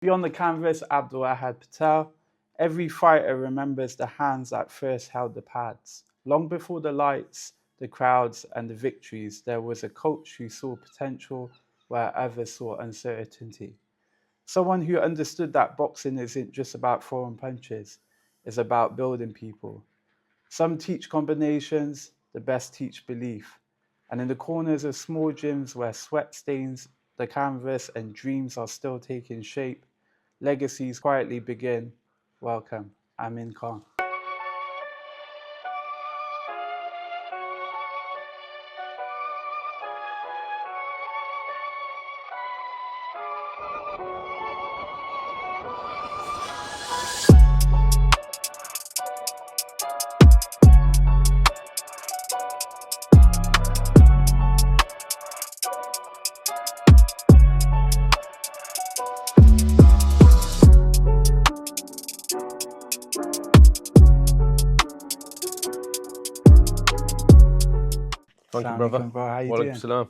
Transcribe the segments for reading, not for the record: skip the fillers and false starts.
Beyond the canvas, Abdul Ahad Patel. Every fighter remembers the hands that first held the pads. Long before the lights, the crowds, and the victories, there was a coach who saw potential where others saw uncertainty. Someone who understood that boxing isn't just about throwing punches, it's about building people. Some teach combinations, the best teach belief. And in the corners of small gyms where sweat stains the canvas and dreams are still taking shape, legacies quietly begin. Welcome, Amin Khan. Thank you, Assalamu brother. alaikum, bro. How you Walaikum doing? salam.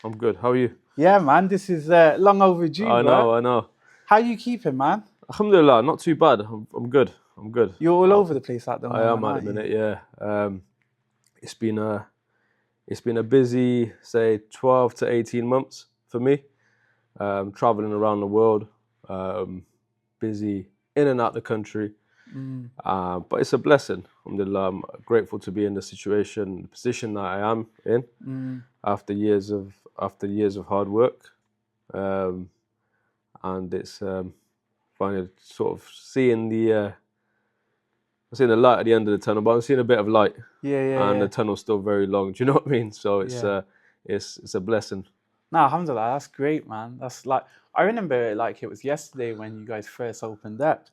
I'm good. How are you? Yeah, man, this is long overdue, I bro. know. How you keeping, man? Alhamdulillah, not too bad. I'm good. You're all over the place at the I moment, am at the aren't you? minute, yeah. It's been a busy, say, 12 to 18 months for me. Traveling around the world, busy in and out the country. But it's a blessing. Alhamdulillah, I'm grateful to be in the position that I am in after years of hard work, and it's finally sort of seeing the light at the end of the tunnel. But I'm seeing a bit of light, and the tunnel's still very long. Do you know what I mean? So it's a blessing. No, alhamdulillah, that's great, man. That's like, I remember it like it was yesterday when you guys first opened up.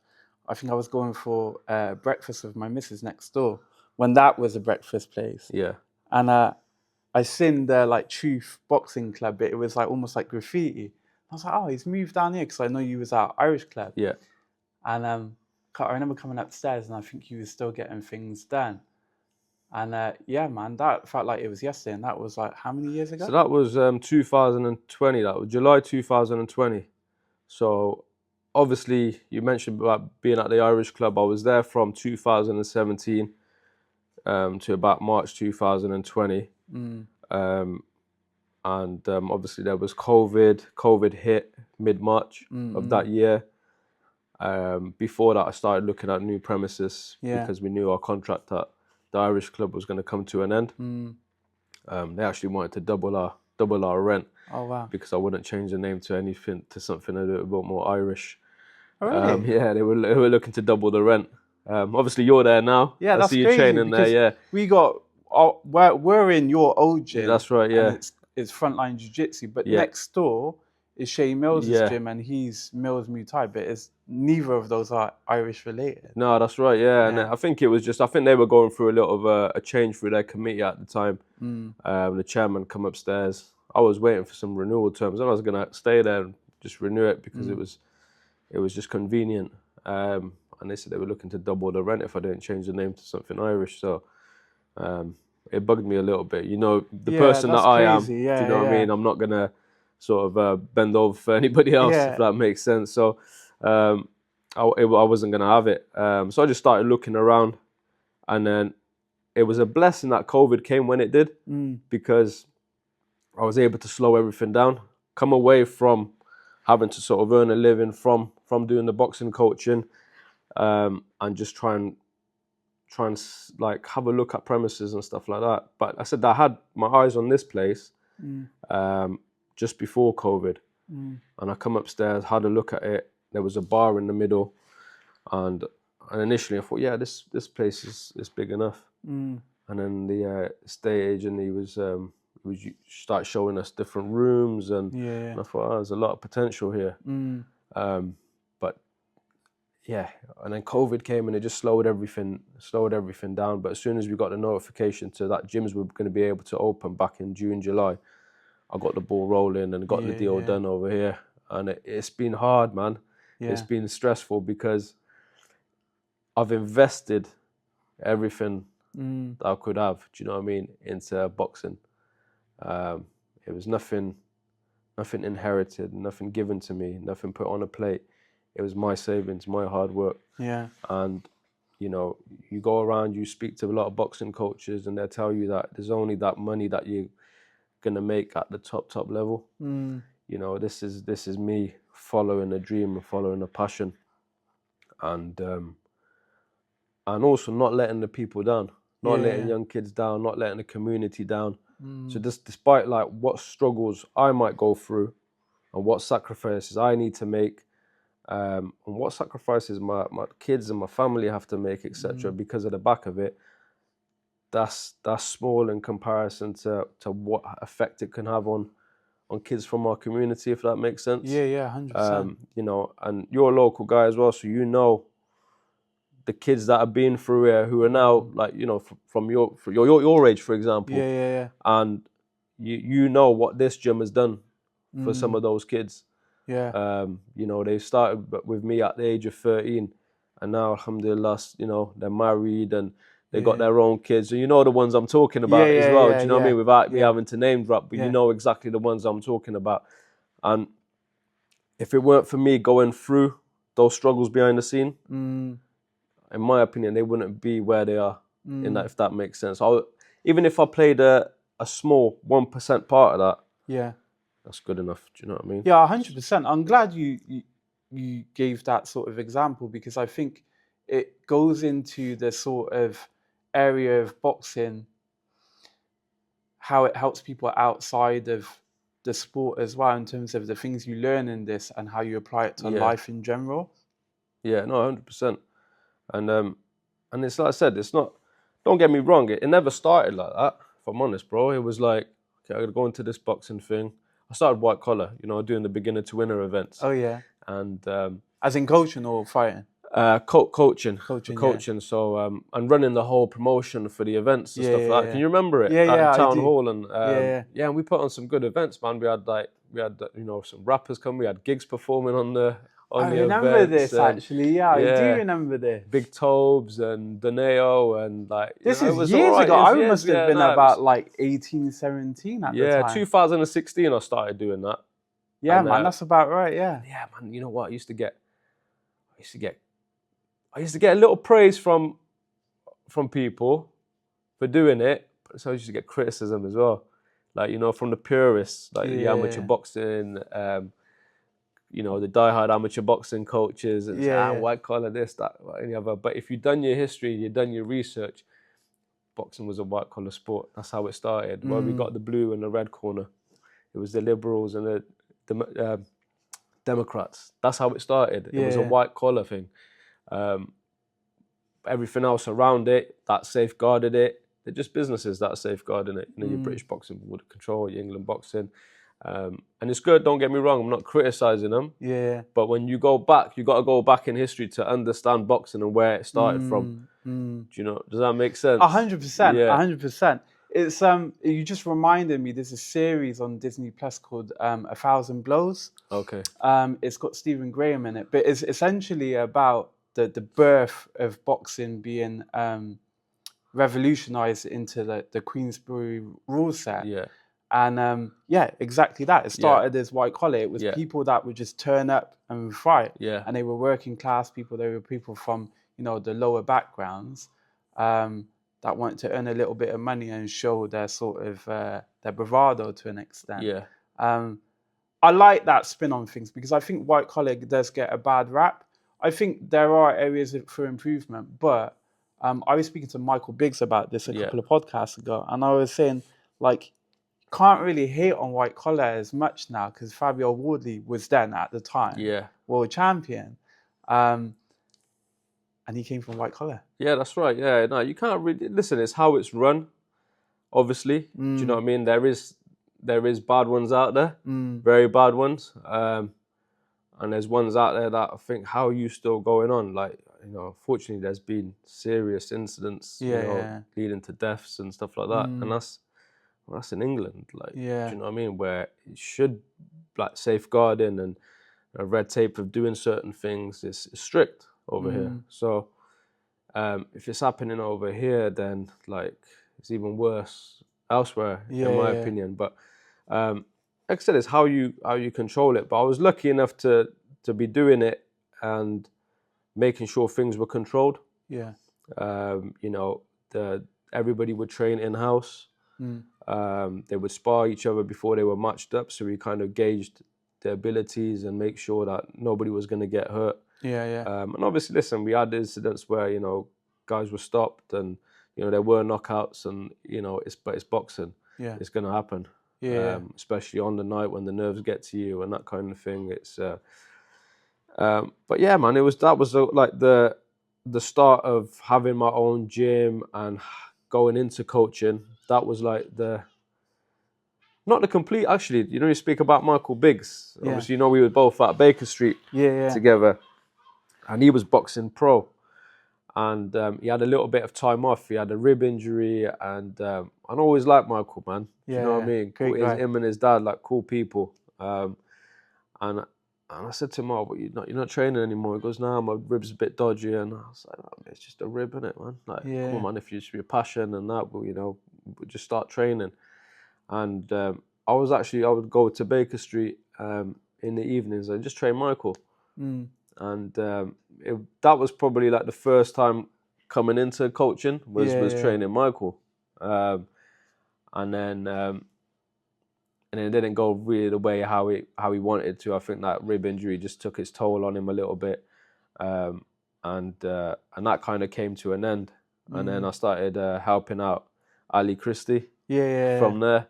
I think I was going for breakfast with my missus next door when that was a breakfast place. Yeah. And I seen the like Truth Boxing Club, but it was like almost like graffiti. I was like, oh, he's moved down here because I know you was at Irish Club. Yeah. And I remember coming upstairs and I think you were still getting things done. And yeah, man, that felt like it was yesterday. And that was like how many years ago? So that was 2020. That was July 2020. So obviously you mentioned about being at the Irish Club. I was there from 2017 to about March 2020. And obviously there was COVID. COVID hit mid-March of that year. Before that, I started looking at new premises because we knew our contract at the Irish Club was going to come to an end. They actually wanted to double our rent. Oh wow! Because I wouldn't change the name to something a little bit more Irish. Oh, really? Yeah, they were looking to double the rent. Obviously you're there now. Yeah, I see you training there. Yeah, we got we're in your old gym. That's right. Yeah, and it's Frontline Jiu-Jitsu, but next door is Shay Mills' gym, and he's Mills Muay Thai, but neither of those are Irish related. No, that's right. Yeah, and I think they were going through a little of a change through their committee at the time. The chairman come upstairs. I was waiting for some renewal terms, and I was gonna stay there and just renew it because it was just convenient. And they said they were looking to double the rent if I didn't change the name to something Irish. So it bugged me a little bit. You know, the person that I am. Do you know what I mean? I'm not gonna sort of bend over for anybody else if that makes sense. So I wasn't gonna have it. So I just started looking around, and then it was a blessing that COVID came when it did because I was able to slow everything down, come away from having to sort of earn a living from doing the boxing coaching, and just try and like have a look at premises and stuff like that. But I said I had my eyes on this place just before COVID, and I come upstairs, had a look at it. There was a bar in the middle, and initially I thought, yeah, this place is big enough. And then the estate agent, he was start showing us different rooms, and I thought, oh, there's a lot of potential here. But yeah, and then COVID came and it just slowed everything down. But as soon as we got the notification to that gyms were going to be able to open back in June, July, I got the ball rolling and got the deal done over here. And it's been hard, man. It's been stressful because I've invested everything that I could have, do you know what I mean, into boxing. It was nothing inherited, nothing given to me, nothing put on a plate. It was my savings, my hard work. Yeah. And, you know, you go around, you speak to a lot of boxing coaches, and they'll tell you that there's only that money that you're going to make at the top level. You know, this is me following a dream and following a passion. And also not letting the people down, not letting young kids down, not letting the community down. So just despite like what struggles I might go through and what sacrifices I need to make, and what sacrifices my kids and my family have to make, etc., because of the back of it, that's small in comparison to what effect it can have on kids from our community, if that makes sense. Yeah, 100%. You know, and you're a local guy as well, so you know the kids that have been through here who are now like, you know, from your age, for example. Yeah. And you know what this gym has done for some of those kids. Yeah. You know, they started with me at the age of 13, and now, alhamdulillah, you know, they're married and they got their own kids. So you know the ones I'm talking about as well. Do you know what I mean? Without me having to name drop, but you know exactly the ones I'm talking about. And if it weren't for me going through those struggles behind the scene, in my opinion, they wouldn't be where they are. In that, if that makes sense. Even if I played a small 1% part of that, that's good enough. Do you know what I mean? Yeah, 100%. I'm glad you gave that sort of example, because I think it goes into the sort of area of boxing, how it helps people outside of the sport as well, in terms of the things you learn in this and how you apply it to life in general. Yeah, no, 100%. And it's like I said, it's not. Don't get me wrong. It never started like that. If I'm honest, bro, it was like, okay, I gotta go into this boxing thing. I started white collar, you know, doing the beginner to winner events. Oh yeah. And as in coaching or fighting? Coaching. Coaching. So and running the whole promotion for the events and stuff like that. Can you remember it? Yeah, At Town I do. Hall and and we put on some good events, man. We had you know, some rappers come. We had gigs performing on the I the remember events, this actually. Yeah, I do remember this. Big Tobes and Daneo and like. This you know, is it was years right. ago. I years, must have been about like 18, 17 at the time. Yeah, 2016 I started doing that. Yeah, and, man, that's about right. Yeah. Yeah, man. You know what? I used to get a little praise from people for doing it, but so I used to get criticism as well. Like, you know, from the purists, like the amateur boxing, you know, the diehard amateur boxing coaches, and white collar this, that, any other. But if you've done your history, you've done your research, boxing was a white collar sport. That's how it started. Where we got the blue and the red corner, it was the liberals and the Democrats. That's how it started. It was a white collar thing. Everything else around it that safeguarded it, they're just businesses that are safeguarding it. You know, your British boxing would control your England boxing. And it's good, don't get me wrong, I'm not criticising them. Yeah. But when you go back, you got to go back in history to understand boxing and where it started from. Do you know, does that make sense? 100%, 100%. It's you just reminded me, there's a series on Disney Plus called 1,000 Blows. Okay. It's got Stephen Graham in it, but it's essentially about the birth of boxing being revolutionized into the Queensberry rule set. Yeah. And exactly that. It started as white collar. It was people that would just turn up and fight. Yeah. And they were working class people. They were people from, you know, the lower backgrounds that wanted to earn a little bit of money and show their sort of their bravado to an extent. Yeah. I like that spin on things, because I think white collar does get a bad rap. I think there are areas for improvement, but I was speaking to Michael Biggs about this a couple of podcasts ago, and I was saying, like, can't really hate on white collar as much now, because Fabio Wardley was then at the time world champion, and he came from white collar. Yeah, that's right. Yeah, no, you can't really listen. It's how it's run, obviously. Do you know what I mean? There is bad ones out there, very bad ones, and there's ones out there that I think, how are you still going on? Like, you know, unfortunately, there's been serious incidents, leading to deaths and stuff like that, and that's in England. Like, do you know what I mean? Where it should, like, safeguarding and a red tape of doing certain things is strict over here. So if it's happening over here, then like it's even worse elsewhere, in my opinion. But like I said, it's how you control it. But I was lucky enough to be doing it and making sure things were controlled. Yeah. You know, everybody would train in-house. They would spar each other before they were matched up, so we kind of gauged their abilities and make sure that nobody was going to get hurt. Yeah, yeah. And obviously, listen, we had incidents where, you know, guys were stopped and, you know, there were knockouts and, you know, it's boxing. Yeah. It's going to happen. Yeah. Especially on the night when the nerves get to you and that kind of thing. It's, but yeah, man, that was like the start of having my own gym and going into coaching. That was like not the complete, actually, you know, you speak about Michael Biggs. Yeah. Obviously, you know, we were both at Baker Street together. And he was boxing pro. And he had a little bit of time off. He had a rib injury. And I always liked Michael, man. Do you know what I mean? Great guy. Him and his dad, like, cool people. And I said to him, "Oh, you're not training anymore." He goes, "Nah, my rib's a bit dodgy." And I was like, "Oh, it's just a rib, innit, man? Like, come on, man, if you just your passion and that, well, you know, we'll just start training." And I would go to Baker Street in the evenings and just train Michael. And that was probably like the first time coming into coaching was training Michael. And then it didn't go really the way how he wanted to. I think that rib injury just took its toll on him a little bit, and that kind of came to an end. And then I started helping out Ali Christie. From there,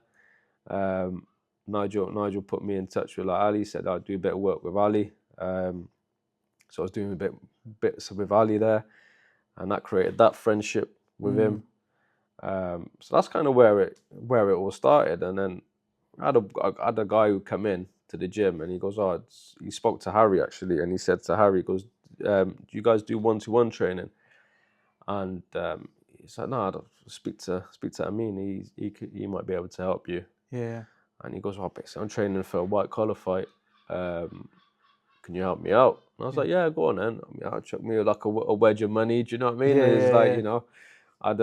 Nigel put me in touch with Ali. Said I'd do a bit of work with Ali. So I was doing bits with Ali there, and that created that friendship with him. So that's kind of where it all started. And then I had a guy who come in to the gym, and he goes, he spoke to Harry actually, and he said to Harry, he goes, "Do you guys do 1-to-1 training?" And he said, "No, I'll speak to Amin. He might be able to help you." Yeah. And he goes, "Well, basically, I'm training for a white collar fight. Can you help me out?" And I was like, "Yeah, go on then." I mean, I'll chuck me like a wedge of money. Do you know what I mean? It's like, you know, I'm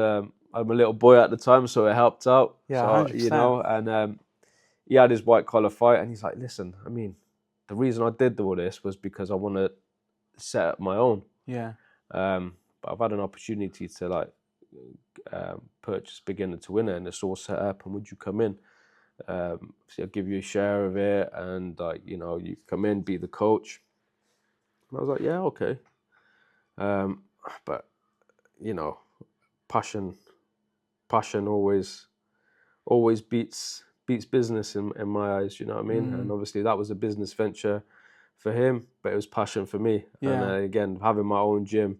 a little boy at the time, so it helped out. Yeah, so, 100%. You know, and he had his white collar fight, and he's like, "Listen, I mean, the reason I did all this was because I want to set up my own. Yeah. But I've had an opportunity to like purchase beginner to winner, and it's all set up. And would you come in? So I'll give you a share of it, and you know, you come in, be the coach." And I was like, "Yeah, okay." But you know, passion always beats business in my eyes. You know what I mean? And obviously that was a business venture for him, but it was passion for me. Yeah. And again, having my own gym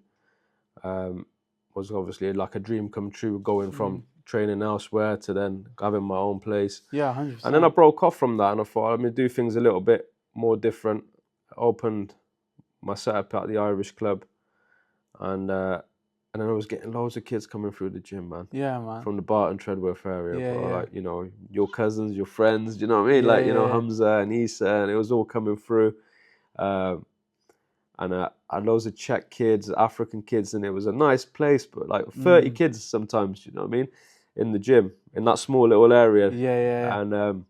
was obviously like a dream come true. Going from training elsewhere to then having my own place. Yeah, 100%. And then I broke off from that, and I thought, let me do things a little bit more different. I opened my setup at the Irish club, and then I was getting loads of kids coming through the gym, man. Yeah, man. From the Barton Treadworth area, Yeah, bro. yeah. Like, you know, your cousins, your friends. Do you know what I mean? Yeah, like, you know, yeah. Hamza and Issa, and it was all coming through. And I had loads of Czech kids, African kids, and it was a nice place, but like 30 kids sometimes. You know what I mean? In the gym, in that small little area. Yeah. And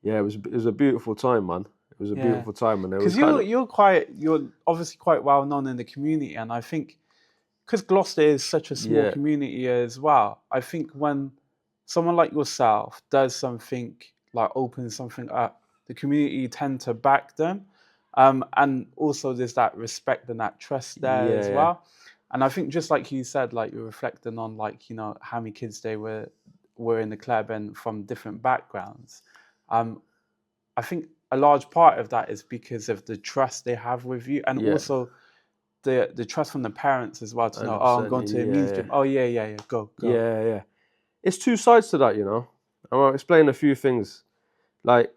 yeah, it was a beautiful time, man. It was a beautiful time, and because you're obviously quite well known in the community, and I think because Gloucester is such a small community as well, I think when someone like yourself does something like opens something up, the community tend to back them, and also there's that respect and that trust there as well. And I think just like you said, like you're reflecting on like, you know, how many kids they were in the club and from different backgrounds. I think a large part of that is because of the trust they have with you, and also the trust from the parents as well to know, oh, I'm going to Amin's gym. Oh, yeah, go. Yeah. It's two sides to that, you know. I'll explain a few things. Like,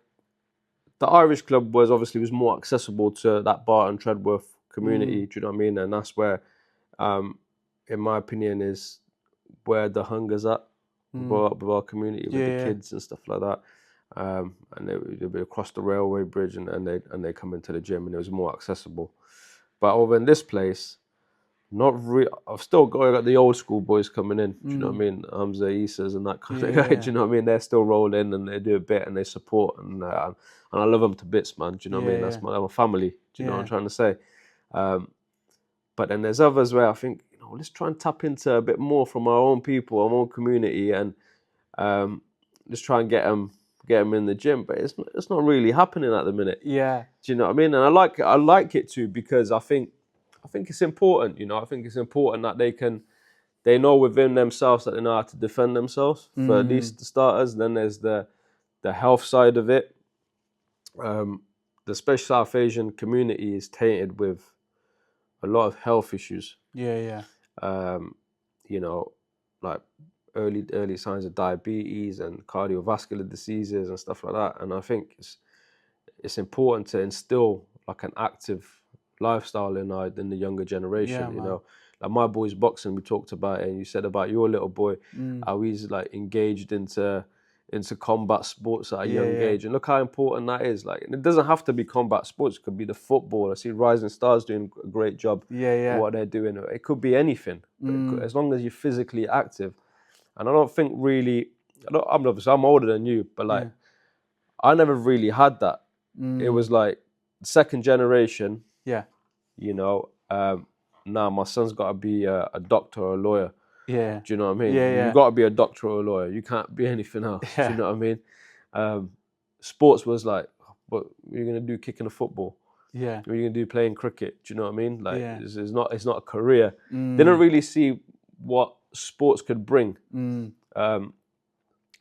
the Irish club was more accessible to that Barton Treadworth community, do you know what I mean? And that's where, in my opinion, is where the hunger's at with our community, with the kids and stuff like that. And they'd be across the railway bridge, and they come into the gym, and it was more accessible. But over in this place, Not really. I've still got the old school boys coming in. Do you know what I mean? Hamza, Isas, and that kind of guy. Do you know what I mean? They're still rolling and they do a bit and they support and I love them to bits, man. Do you know what I mean? That's my family. Do you know what I'm trying to say? But then there's others where I think, let's try and tap into a bit more from our own people, our own community, and let's try and get them in the gym. But it's not really happening at the minute. Yeah. Do you know what I mean? And I like it too, because I think it's important. I think it's important that they know within themselves that they know how to defend themselves for at least the starters. Then there's the health side of it. The special South Asian community is tainted with a lot of health issues. Yeah. Like early signs of diabetes and cardiovascular diseases and stuff like that. And I think it's important to instill like an active lifestyle in the younger generation. Like my boy's boxing, we talked about it, and you said about your little boy, how he's like engaged into combat sports at a young age, and look how important that is. Like, it doesn't have to be combat sports; it could be the football. I see Rising Stars doing a great job. What they're doing, it could be anything, but as long as you're physically active. And I don't think really, I'm older than you, but like, I never really had that. It was like second generation. Yeah. Now my son's got to be a doctor or a lawyer. Yeah. Do you know what I mean? Yeah. You've got to be a doctor or a lawyer. You can't be anything else. Yeah. Do you know what I mean? Sports was like, what you're gonna do kicking a football? Yeah. What are you gonna do playing cricket? Do you know what I mean? Like, it's not a career. Didn't really see what sports could bring.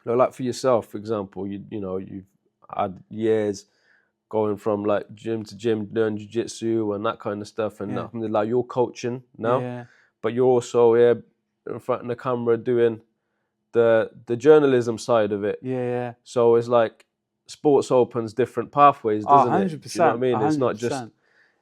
Like for yourself, for example, you've had years going from like gym to gym, learn jiu-jitsu and that kind of stuff, and alhamdulillah, you're coaching now, but you're also here in front of the camera doing the journalism side of it. Yeah. So it's like sports opens different pathways, doesn't 100%, it? Do you know what I mean? 100%. It's not just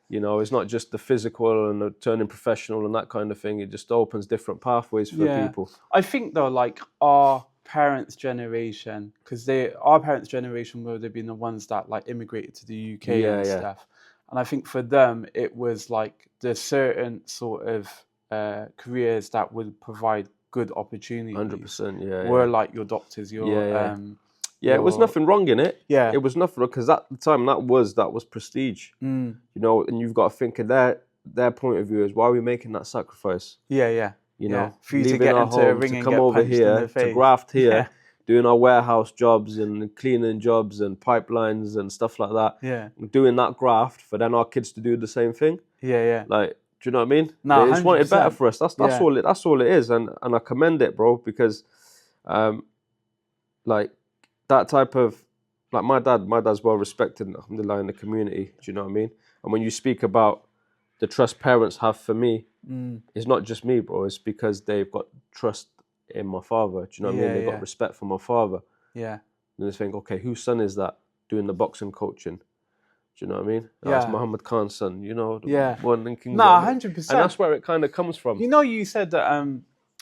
it's not just the physical and the turning professional and that kind of thing. It just opens different pathways for people. I think though, like our parents' generation, because our parents' generation would have been the ones that like immigrated to the UK and stuff. And I think for them, it was like the certain sort of careers that would provide good opportunities. 100%, were like your doctors, it was nothing wrong in it. Yeah. It was nothing wrong, because at the time that was prestige. And you've got to think of their point of view is, why are we making that sacrifice? Yeah. For you to leaving get our into a home, ring to and come get over punched in here, the face. to graft here, doing our warehouse jobs and cleaning jobs and pipelines and stuff like that. Yeah. Doing that graft for then our kids to do the same thing. Yeah. Like, do you know what I mean? No, they just wanted better 100%. for us. That's all it is, and I commend it, bro, because like that type of, like my dad's well respected, alhamdulillah, in the community. Do you know what I mean? And when you speak about the trust parents have for me, it's not just me, bro. It's because they've got trust in my father. Do you know what I mean? They've got respect for my father. Yeah. And they think, okay, whose son is that doing the boxing coaching? Do you know what I mean? That's Muhammad Khan's son, one in King's. 100%. And that's where it kind of comes from. You said that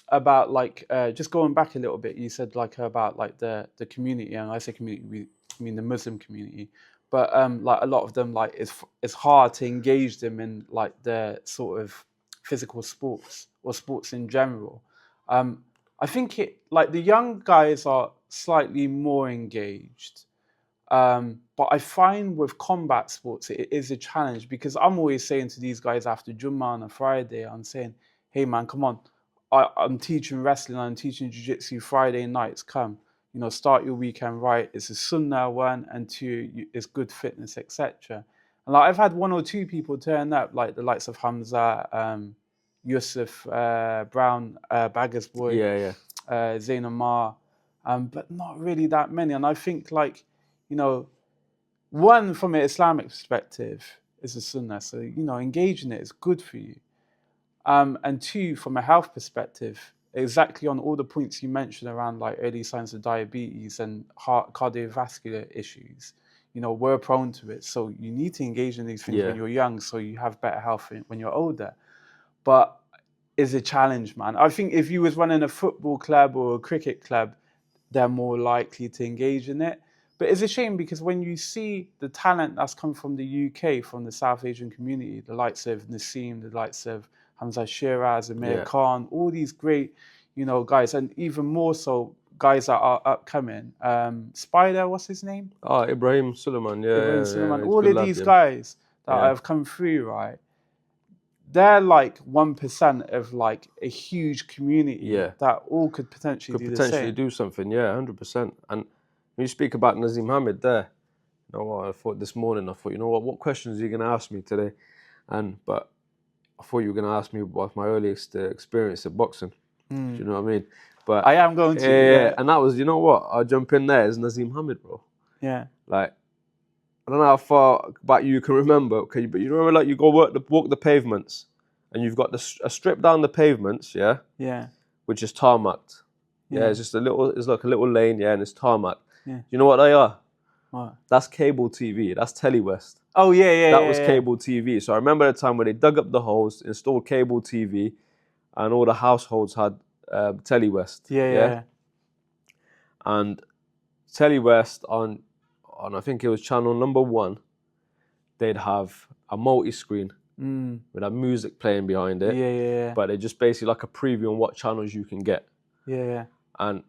about like just going back a little bit, you said like about like the community, and I say community, I mean the Muslim community, but like a lot of them, like it's hard to engage them in like the sort of physical sports or sports in general. I think like the young guys are slightly more engaged. But I find with combat sports, it is a challenge, because I'm always saying to these guys after Jummah on a Friday, I'm saying, hey man, come on. I'm teaching wrestling, I'm teaching jiu-jitsu Friday nights, come. Start your weekend right. It's a sunnah, one, and two, it's good fitness, etc. And like I've had one or two people turn up, like the likes of Hamza, Yusuf, Brown, Bagger's boy, Zain Amar, but not really that many. And I think like, one, from an Islamic perspective, is a sunnah. So, engaging it is good for you. And two, from a health perspective, exactly on all the points you mentioned around like early signs of diabetes and cardiovascular issues, we're prone to it. So you need to engage in these things when you're young, so you have better health when you're older. But it's a challenge, man. I think if you was running a football club or a cricket club, they're more likely to engage in it. But But it's a shame because when you see the talent that's come from the UK, from the South Asian community, the likes of Naseem, the likes of Hamza Shiraz, Amir Khan, all these great, guys, and even more so guys that are upcoming. Spider, what's his name? Oh, Ibrahim Suleiman, Ibrahim Suleiman. he's a All good of lad, these yeah. guys that have come through, right? They're like 1% of like a huge community that all could potentially do the same. Do something, 100%. And when you speak about Nazim Hamid there, you know what, I thought this morning, you know what questions are you going to ask me today? But I thought you were going to ask me about my earliest experience at boxing. Do you know what I mean? But I am going to. Yeah, and that was, you know what, I'll jump in there as Nazim Hamid, bro. Yeah. Like, I don't know how far back you can remember, okay, but you remember like you go walk the pavements and you've got a strip down the pavements, yeah? Yeah. Which is tarmacked. Yeah, it's just it's like a little lane, and it's tarmacked. Yeah. You know what they are? What? That's cable TV. That's Telewest. Oh, yeah. That was cable TV. So I remember the time when they dug up the holes, installed cable TV, and all the households had Telewest. Yeah. And Telewest on I think it was channel number 1, they'd have a multi-screen with a music playing behind it. Yeah. But they just basically like a preview on what channels you can get. Yeah. And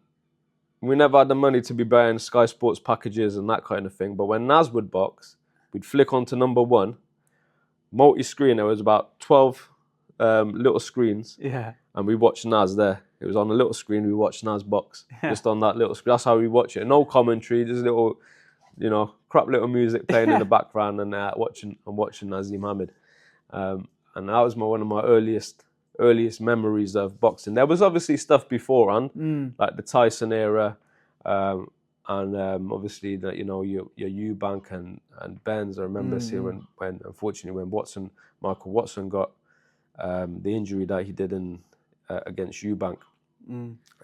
we never had the money to be buying Sky Sports packages and that kind of thing. But when Naz would box, we'd flick onto number 1, multi-screen. There was about 12 little screens. Yeah. And we watched Naz there. It was on a little screen. We watched Naz box just on that little screen. That's how we watch it. No commentary, just little, crap little music playing in the background and watching Nazim Hamid. And that was one of my earliest memories of boxing. There was obviously stuff beforehand, like the Tyson era, and obviously that your Eubank and Benz. I remember seeing when unfortunately when Michael Watson got the injury that he did against Eubank.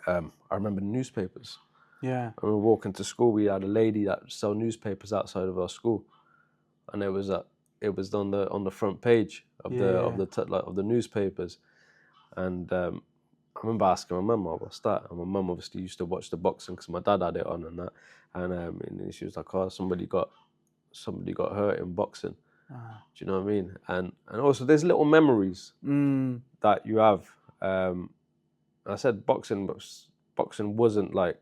I remember the newspapers. Yeah. I remember walking to school. We had a lady that sold newspapers outside of our school, and it was on the front page of the newspapers. And I remember asking my mum, "What's that?" And my mum obviously used to watch the boxing because my dad had it on and that. And she was like, "Oh, somebody got hurt in boxing." Do you know what I mean? And also there's little memories that you have. I said boxing wasn't like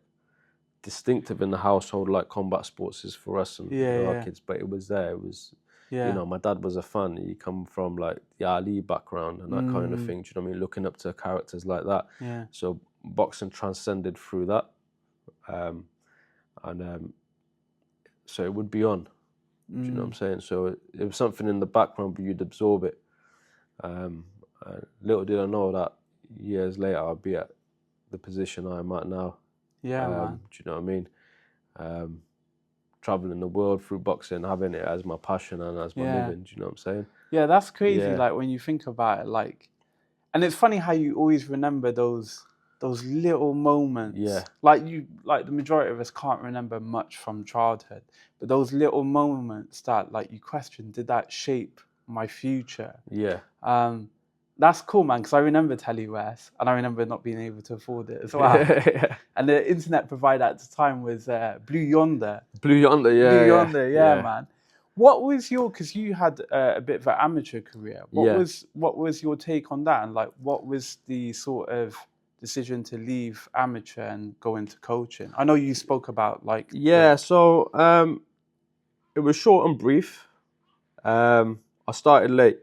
distinctive in the household like combat sports is for us and our kids, but it was there. It was, my dad was a fan. He come from like the Ali background and that kind of thing. Do you know what I mean? Looking up to characters like that. Yeah. So boxing transcended through that, so it would be on. Do you know what I'm saying? So it was something in the background, but you'd absorb it. Little did I know that years later I'd be at the position I'm at now. Yeah, man. Do you know what I mean? Traveling the world through boxing, having it as my passion and as my living. Do you know what I'm saying? Yeah, that's crazy. Yeah. Like when you think about it, like, and it's funny how you always remember those little moments. Yeah. Like the majority of us can't remember much from childhood, but those little moments that like you question, did that shape my future? Yeah. That's cool, man, because I remember Telewest and I remember not being able to afford it as well. And the internet provider at the time was Blue Yonder. Blue Yonder, yeah, man. What was because you had a bit of an amateur career. What was your take on that? And like, what was the sort of decision to leave amateur and go into coaching? I know you spoke about like... So it was short and brief. I started late.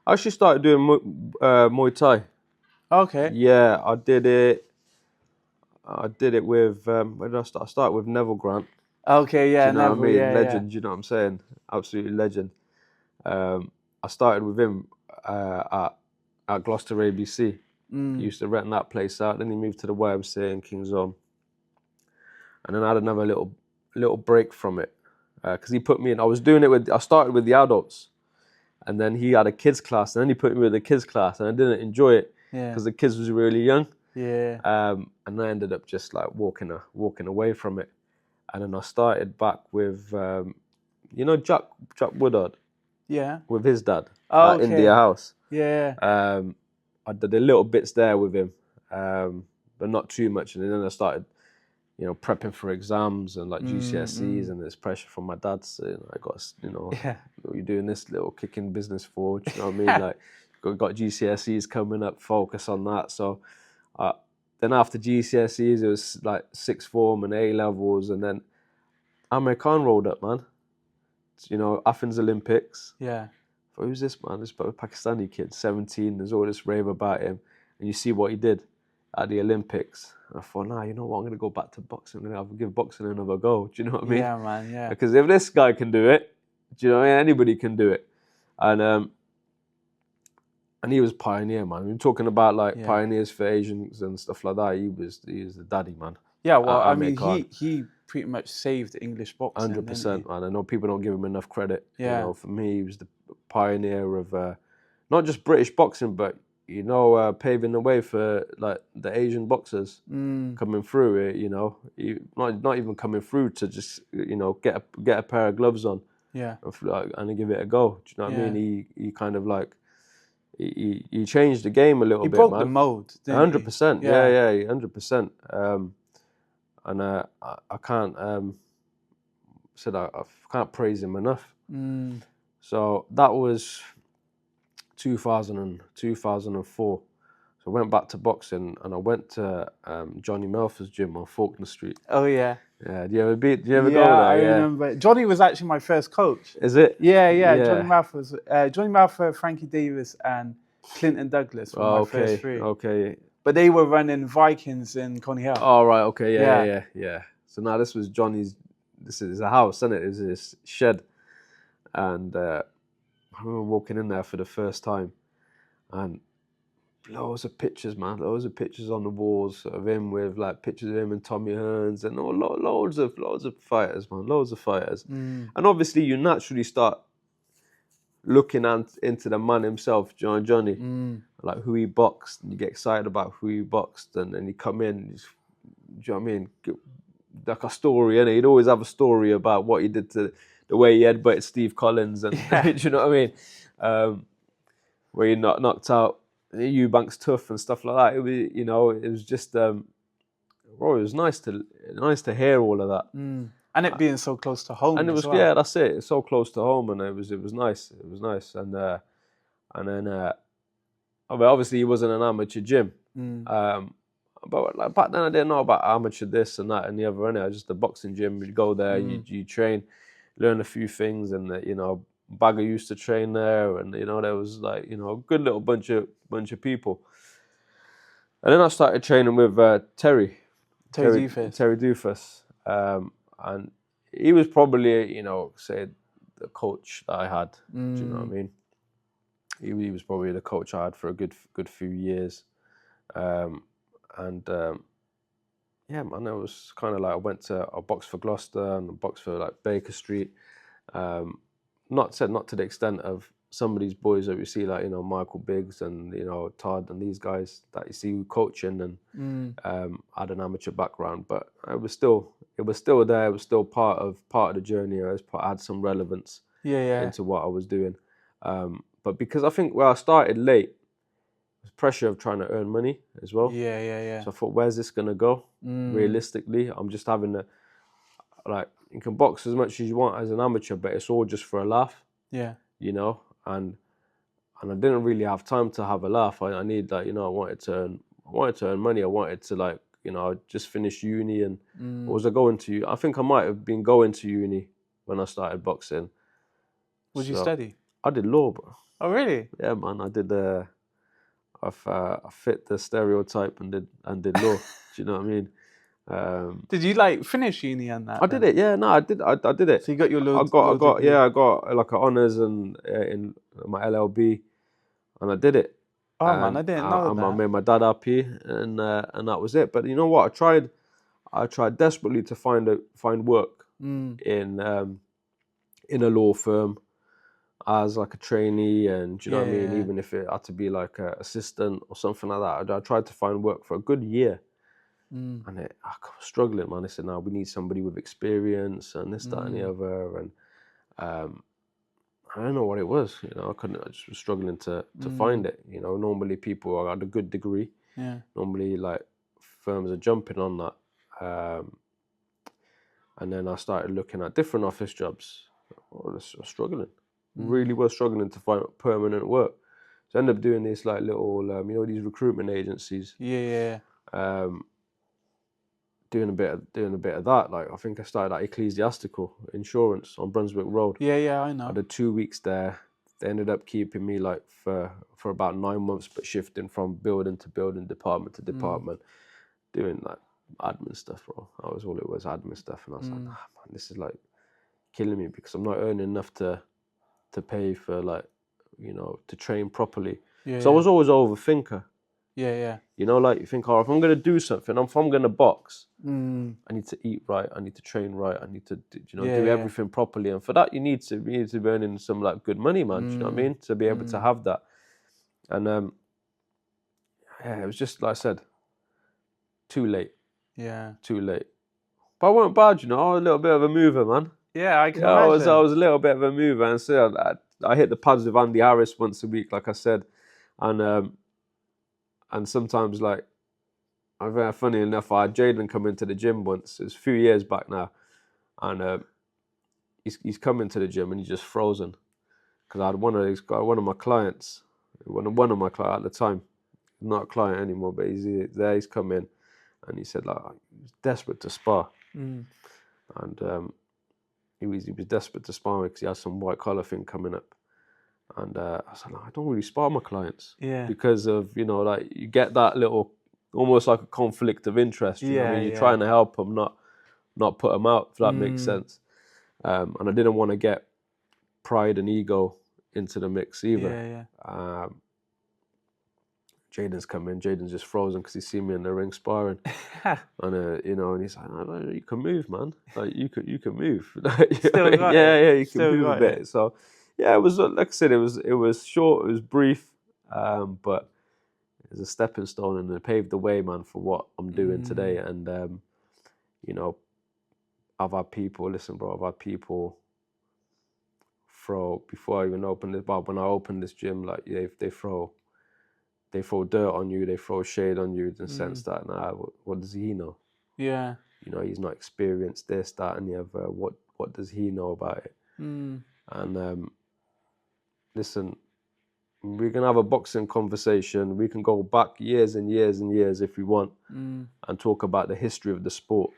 I actually started doing Muay Thai. Okay. Yeah, I did it with, where did I start? I started with Neville Grant. Okay, yeah, do you know Neville, what I mean? Yeah, legend, you know what I'm saying? Absolutely legend. I started with him at Gloucester ABC. He used to rent that place out. Then he moved to the YMCA in King's Home. And then I had another little break from it. Because he put me in, I started with the adults. And then he had a kids class, and then he put me with the kids class, and I didn't enjoy it because the kids was really young. Yeah. And I ended up just like walking away from it. And then I started back with, Jack Woodard. Yeah. With his dad at India House. Yeah. I did a little bits there with him, but not too much. And then I started prepping for exams and like GCSEs, mm. and there's pressure from my dad saying, I got, Yeah. what are you doing this little kicking business for? Do you know what I mean? Like, got GCSEs coming up, focus on that. So then after GCSEs, it was like sixth form and A levels, and then Amin Khan rolled up, man. Athens Olympics. Yeah. But who's this man? This Pakistani kid, 17. There's all this rave about him, and you see what he did at the Olympics. And I thought, nah, you know what? I'm gonna go back to boxing. I'm gonna give boxing another go. Do you know what I mean? Yeah, man. Yeah. Because if this guy can do it, do you know what I mean? Anybody can do it. And he was pioneer, man. We're talking about like pioneers for Asians and stuff like that. He was the daddy, man. Yeah, well, I mean, he pretty much saved English boxing. 100%, man. I know people don't give him enough credit. Yeah. For me, he was the pioneer of not just British boxing, but paving the way for like the Asian boxers coming through it. Not even coming through to just get a pair of gloves on. Yeah. And give it a go. Do you know what I mean? He kind of like he changed the game a little bit. He broke man. the mold. 100%. Yeah, 100%. And I can't I can't praise him enough. So that was 2004. So I went back to boxing, and I went to Johnny Melford's gym on Faulkner Street. Oh yeah. Yeah. Do you ever go there? I remember. Johnny was actually my first coach. Is it? Yeah. Johnny Melford, Frankie Davis, and Clinton Douglas were my first three. Okay. But they were running Vikings in Coney Hill. Oh right. Okay. Yeah. So now this was Johnny's. This is a house, isn't it? It's this shed, and I remember walking in there for the first time, and loads of pictures, man. Loads of pictures on the walls of him, with like pictures of him and Tommy Hearns, and loads of fighters, man. Loads of fighters. And obviously, you naturally start looking into the man himself, Johnny, like who he boxed, and you get excited about who he boxed, and then you come in. Do you know what I mean? Like a story, innit? He'd always have a story about what he did to the way he headbutted Steve Collins, and do you know what I mean? Where he knocked out Eubanks Tough and stuff like that. It was just, it was nice to hear all of that, and it being so close to home. And it was that's it. It's so close to home, and it was nice. It was nice, and then obviously he wasn't an amateur gym. But like back then, I didn't know about amateur this and that and the other. Innit? Just a boxing gym. You'd go there, you train, learn a few things, and Bagger used to train there, and there was like a good little bunch of people. And then I started training with Terry Doofus, and he was probably say the coach that I had. Do you know what I mean? He was probably the coach I had for a good few years. Yeah, man, it was kind of like I boxed for Gloucester and I boxed for like Baker Street. Not to the extent of some of these boys that we see, like Michael Biggs and Todd and these guys that you see coaching and had an amateur background, but it was still there. It was still part of the journey. I had some relevance into what I was doing. But because I think where I started late, pressure of trying to earn money as well. Yeah. So I thought, where's this gonna go? Realistically, I'm just having you can box as much as you want as an amateur, but it's all just for a laugh. Yeah. And I didn't really have time to have a laugh. I need I wanted to earn money. I wanted to I just finished uni, and was I going to? I think I might have been going to uni when I started boxing. What did you study? I did law, bro. Oh really? Yeah, man. I did. I fit the stereotype and did law. Do you know what I mean? Did you finish uni on that? I did it. Yeah, no, I did. I did it. So you got your law? I got like an honours and in my LLB, and I did it. Oh man, I didn't know that. I made my dad happy, and that was it. But you know what? I tried desperately to find work in a law firm as like a trainee, and do you know what I mean? Even if it had to be like an assistant or something like that, I tried to find work for a good year. And I was struggling, man. I said, "No, we need somebody with experience and this, that, and the other." And I don't know what it was. I just was struggling to find it. Normally people had a good degree. Yeah. Normally, like firms are jumping on that. And then I started looking at different office jobs. I was struggling, really was struggling to find permanent work. So I ended up doing this like little, these recruitment agencies. Yeah. Doing a bit of that. Like I think I started at Ecclesiastical Insurance on Brunswick Road. Yeah, I know. I did 2 weeks there. They ended up keeping me like for about 9 months, but shifting from building to building, department to department, doing like admin stuff, bro. That was all it was, admin stuff. And I was like, nah, man, this is like killing me because I'm not earning enough to pay for like, to train properly. So I was always an overthinker. Yeah. Like you think, if I'm going to do something, if I'm going to box, I need to eat right, I need to train right, I need to, do everything properly. And for that, you need to be earning some like good money, man. Do you know what I mean? To be able to have that. And it was just like I said, too late. Yeah. Too late. But I wasn't bad, I was a little bit of a mover, man. Yeah, I can imagine. I was a little bit of a mover, and so I hit the pads with Andy Harris once a week, like I said, and sometimes like, funny enough, I had Jayden come into the gym once. It's a few years back now, and he's come into the gym and he's just frozen because I had one of my clients, one of my clients at the time, not a client anymore, but he's there. He's come in, and he said like he was desperate to spar, and he was desperate to spar because he had some white collar thing coming up. And I said, I don't really spar my clients because of, like you get that little, almost like a conflict of interest. You know what I mean? You're trying to help them, not put them out, if that makes sense. And I didn't want to get pride and ego into the mix either. Jayden's come in. Jayden's just frozen because he's seen me in the ring sparring, and and he's like, no, "You can move, man. Like you can move. You can move a bit." So, yeah, it was like I said, it was short, it was brief, but it was a stepping stone, and it paved the way, man, for what I'm doing today. And I've had people throw before I even opened it. But when I opened this gym, like they throw dirt on you, they throw shade on you in the sense that, what does he know? Yeah. He's not experienced this, that, and the other. What does he know about it? And listen, we can have a boxing conversation. We can go back years and years and years if we want, and talk about the history of the sport.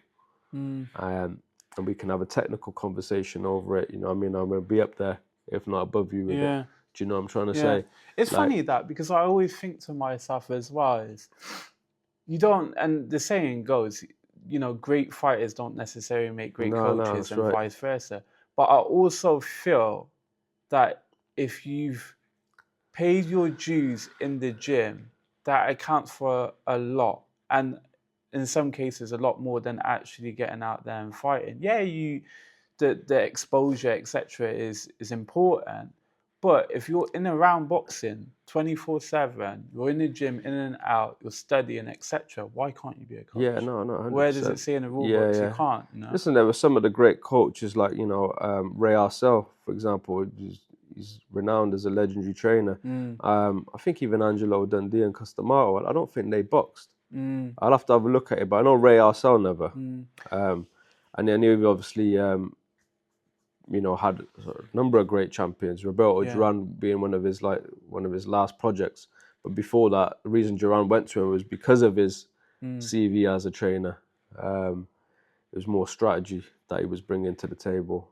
And we can have a technical conversation over it. I'm going to be up there, if not above you with it. Do you know what I'm trying to say? It's funny that, because I always think to myself as well, is you don't, and the saying goes, great fighters don't necessarily make great coaches, and vice versa. But I also feel that if you've paid your dues in the gym, that accounts for a lot. And in some cases, a lot more than actually getting out there and fighting. Yeah, the exposure, etc., is important. But if you're in and around boxing 24/7, you're in the gym, in and out, you're studying, etc., why can't you be a coach? Yeah, no, 100%. Where does it say in the rule books you can't? Listen, there were some of the great coaches like Ray Arcel, for example. He's renowned as a legendary trainer. I think even Angelo Dundee and Costamato, I don't think they boxed. I'll have to have a look at it, but I know Ray Arcel never. And then he obviously had a number of great champions. Roberto Duran being one of his last projects. But before that, the reason Duran went to him was because of his CV as a trainer. It was more strategy that he was bringing to the table.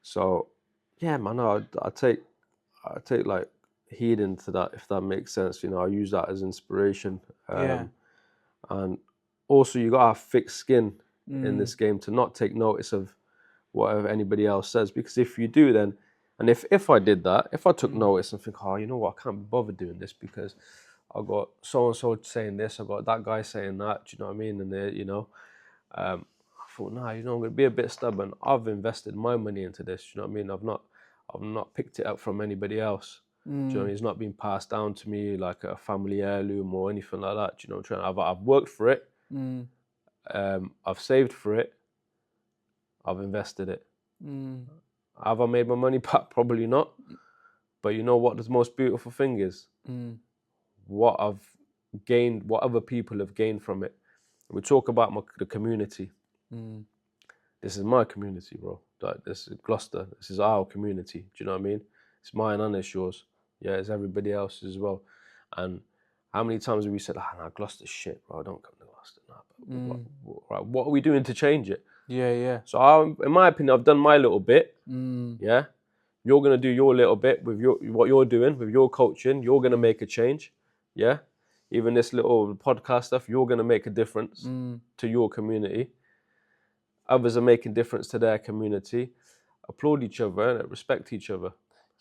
So, yeah, man, I take like heed into that, if that makes sense. I use that as inspiration. And also, you gotta have thick skin in this game to not take notice of whatever anybody else says, because if you do, then, and if I did that, if I took notice and think, you know what, I can't be bothered doing this because I got so and so saying this, I got that guy saying that. Do you know what I mean? And I thought, I'm going to be a bit stubborn. I've invested my money into this. Do you know what I mean? I've not picked it up from anybody else. Do you know what I mean? It's not been passed down to me like a family heirloom or anything like that. Do you know what I'm trying? I've worked for it. I've saved for it. I've invested it. Have I made my money back? Probably not. But you know what the most beautiful thing is? What I've gained, what other people have gained from it. We talk about the community. This is my community, bro. Like, this is Gloucester. This is our community. Do you know what I mean? It's mine and it's yours. Yeah, it's everybody else's as well. And how many times have we said, nah, Gloucester's shit, bro. Don't come to Gloucester. Nah, what are we doing to change it? Yeah. So, in my opinion, I've done my little bit. Yeah. You're going to do your little bit with what you're doing, with your coaching. You're going to make a change. Yeah. Even this little podcast stuff, you're going to make a difference to your community. Others are making difference to their community. Applaud each other and respect each other.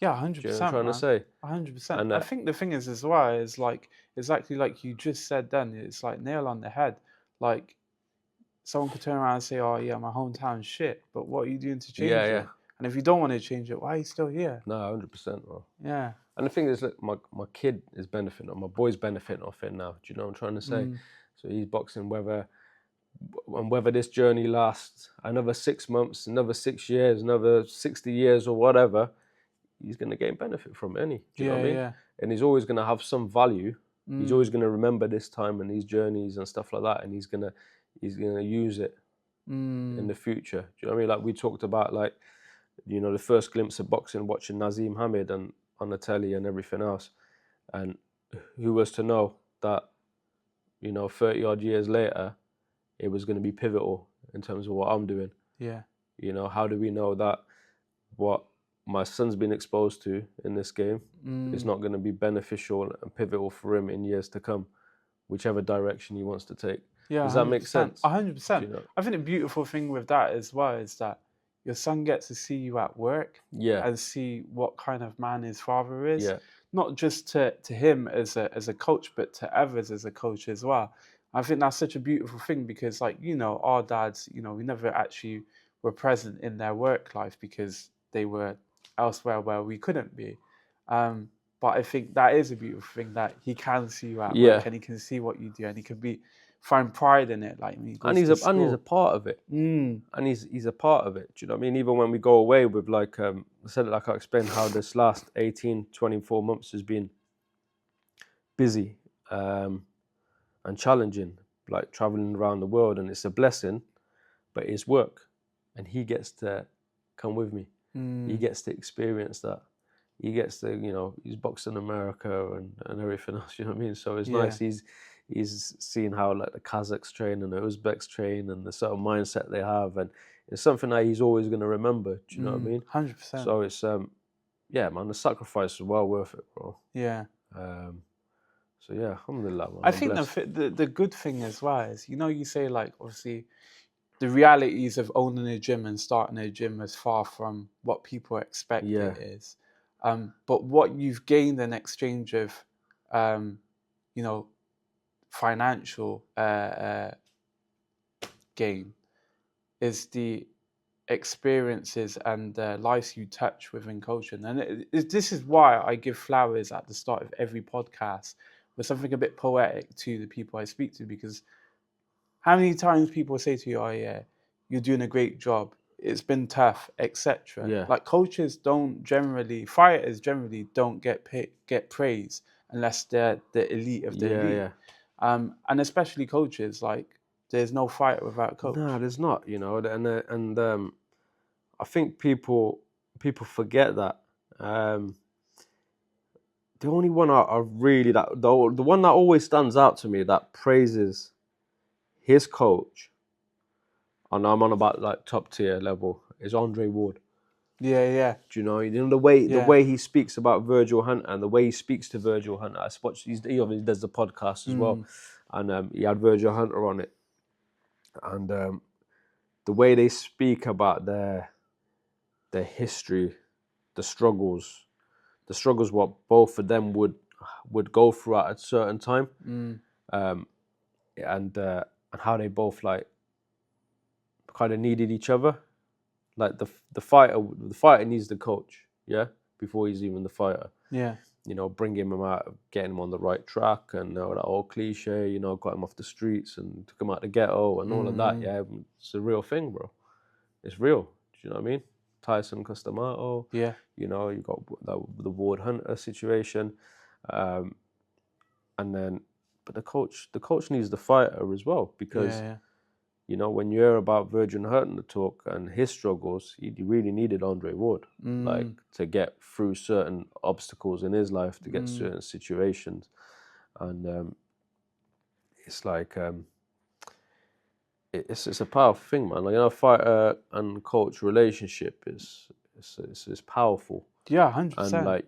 Yeah, 100%. Do you know what I'm trying to say? 100%. And I think the thing is as well is like exactly like you just said. Then it's like nail on the head. Like someone could turn around and say, "Oh yeah, my hometown's shit," but what are you doing to change it? And if you don't want to change it, why are you still here? No, 100%, bro. Yeah. And the thing is, look, my kid is benefiting, my boy's benefiting off it now. Do you know what I'm trying to say? So he's boxing whether this journey lasts another 6 months, another 6 years, another 60 years or whatever, he's going to gain benefit from it, innit? Do you know what I mean? Yeah. And he's always going to have some value. He's always going to remember this time and these journeys and stuff like that, and he's gonna use it in the future. Do you know what I mean? Like we talked about, like, you know, the first glimpse of boxing, watching Nazim Hamid and on the telly and everything else, and who was to know that, you know, 30 odd years later, it was going to be pivotal in terms of what I'm doing. Yeah. You know, how do we know that what my son's been exposed to in this game is not going to be beneficial and pivotal for him in years to come, whichever direction he wants to take? Yeah. Does that make sense? 100%. You know? I think the beautiful thing with that as well is that your son gets to see you at work and see what kind of man his father is. Yeah. Not just to him as a coach, but to others as a coach as well. I think that's such a beautiful thing because, like, you know, our dads, you know, we never actually were present in their work life because they were elsewhere where we couldn't be. But I think that is a beautiful thing that he can see you at work and he can see what you do and he can find pride in it. Like, when he goes to school. And he's a part of it. And he's a part of it. Do you know what I mean? Even when we go away with, like, I explained how this last 18, 24 months has been busy and challenging, like traveling around the world, and it's a blessing, but it's work. And he gets to come with me. He gets to experience that. He gets to, you know, he's boxed in America and everything else, you know what I mean? So it's nice. He's seeing how, like, the Kazakhs train and the Uzbeks train and the sort of mindset they have, and it's something that he's always going to remember. Do you know what I mean? 100%. So it's man, the sacrifice is well worth it, bro. Yeah. So yeah, alhamdulillah, man. I think the good thing as well is, you know, you say, like, obviously the realities of owning a gym and starting a gym is far from what people expect it is. But what you've gained in exchange of, you know, financial gain is the experiences and lives you touch within coaching. And this is why I give flowers at the start of every podcast with something a bit poetic to the people I speak to, because how many times people say to you, "Oh yeah, you're doing a great job, it's been tough," etc. Like, fighters generally don't get praise unless they're the elite of the elite. And especially coaches, like, there's no fighter without a coach. No, there's not, you know, and I think people forget that. The only one I really, the one that always stands out to me that praises his coach, and I'm on about, like, top tier level, is Andre Ward. Yeah. Do you know the way he speaks about Virgil Hunter and the way he speaks to Virgil Hunter? He obviously does the podcast as well, and he had Virgil Hunter on it, and the way they speak about their history, the struggles what both of them would go through at a certain time, and how they both, like, kind of needed each other. Like, the fighter needs the coach, before he's even the fighter. Yeah. You know, bring him out, getting him on the right track, and that old cliche, you know, got him off the streets and took him out the ghetto and all of that. Yeah, it's a real thing, bro. It's real. Do you know what I mean? Tyson Custamato. Yeah. You know, you got the Ward Hunter situation, and then, but the coach needs the fighter as well, because you know, when you hear about Virgin Hurting the talk and his struggles, he really needed Andre Ward, like, to get through certain obstacles in his life, to get certain situations. And it's like, it's a powerful thing, man. Like, you know, fighter and coach relationship is powerful. Yeah, 100%. And like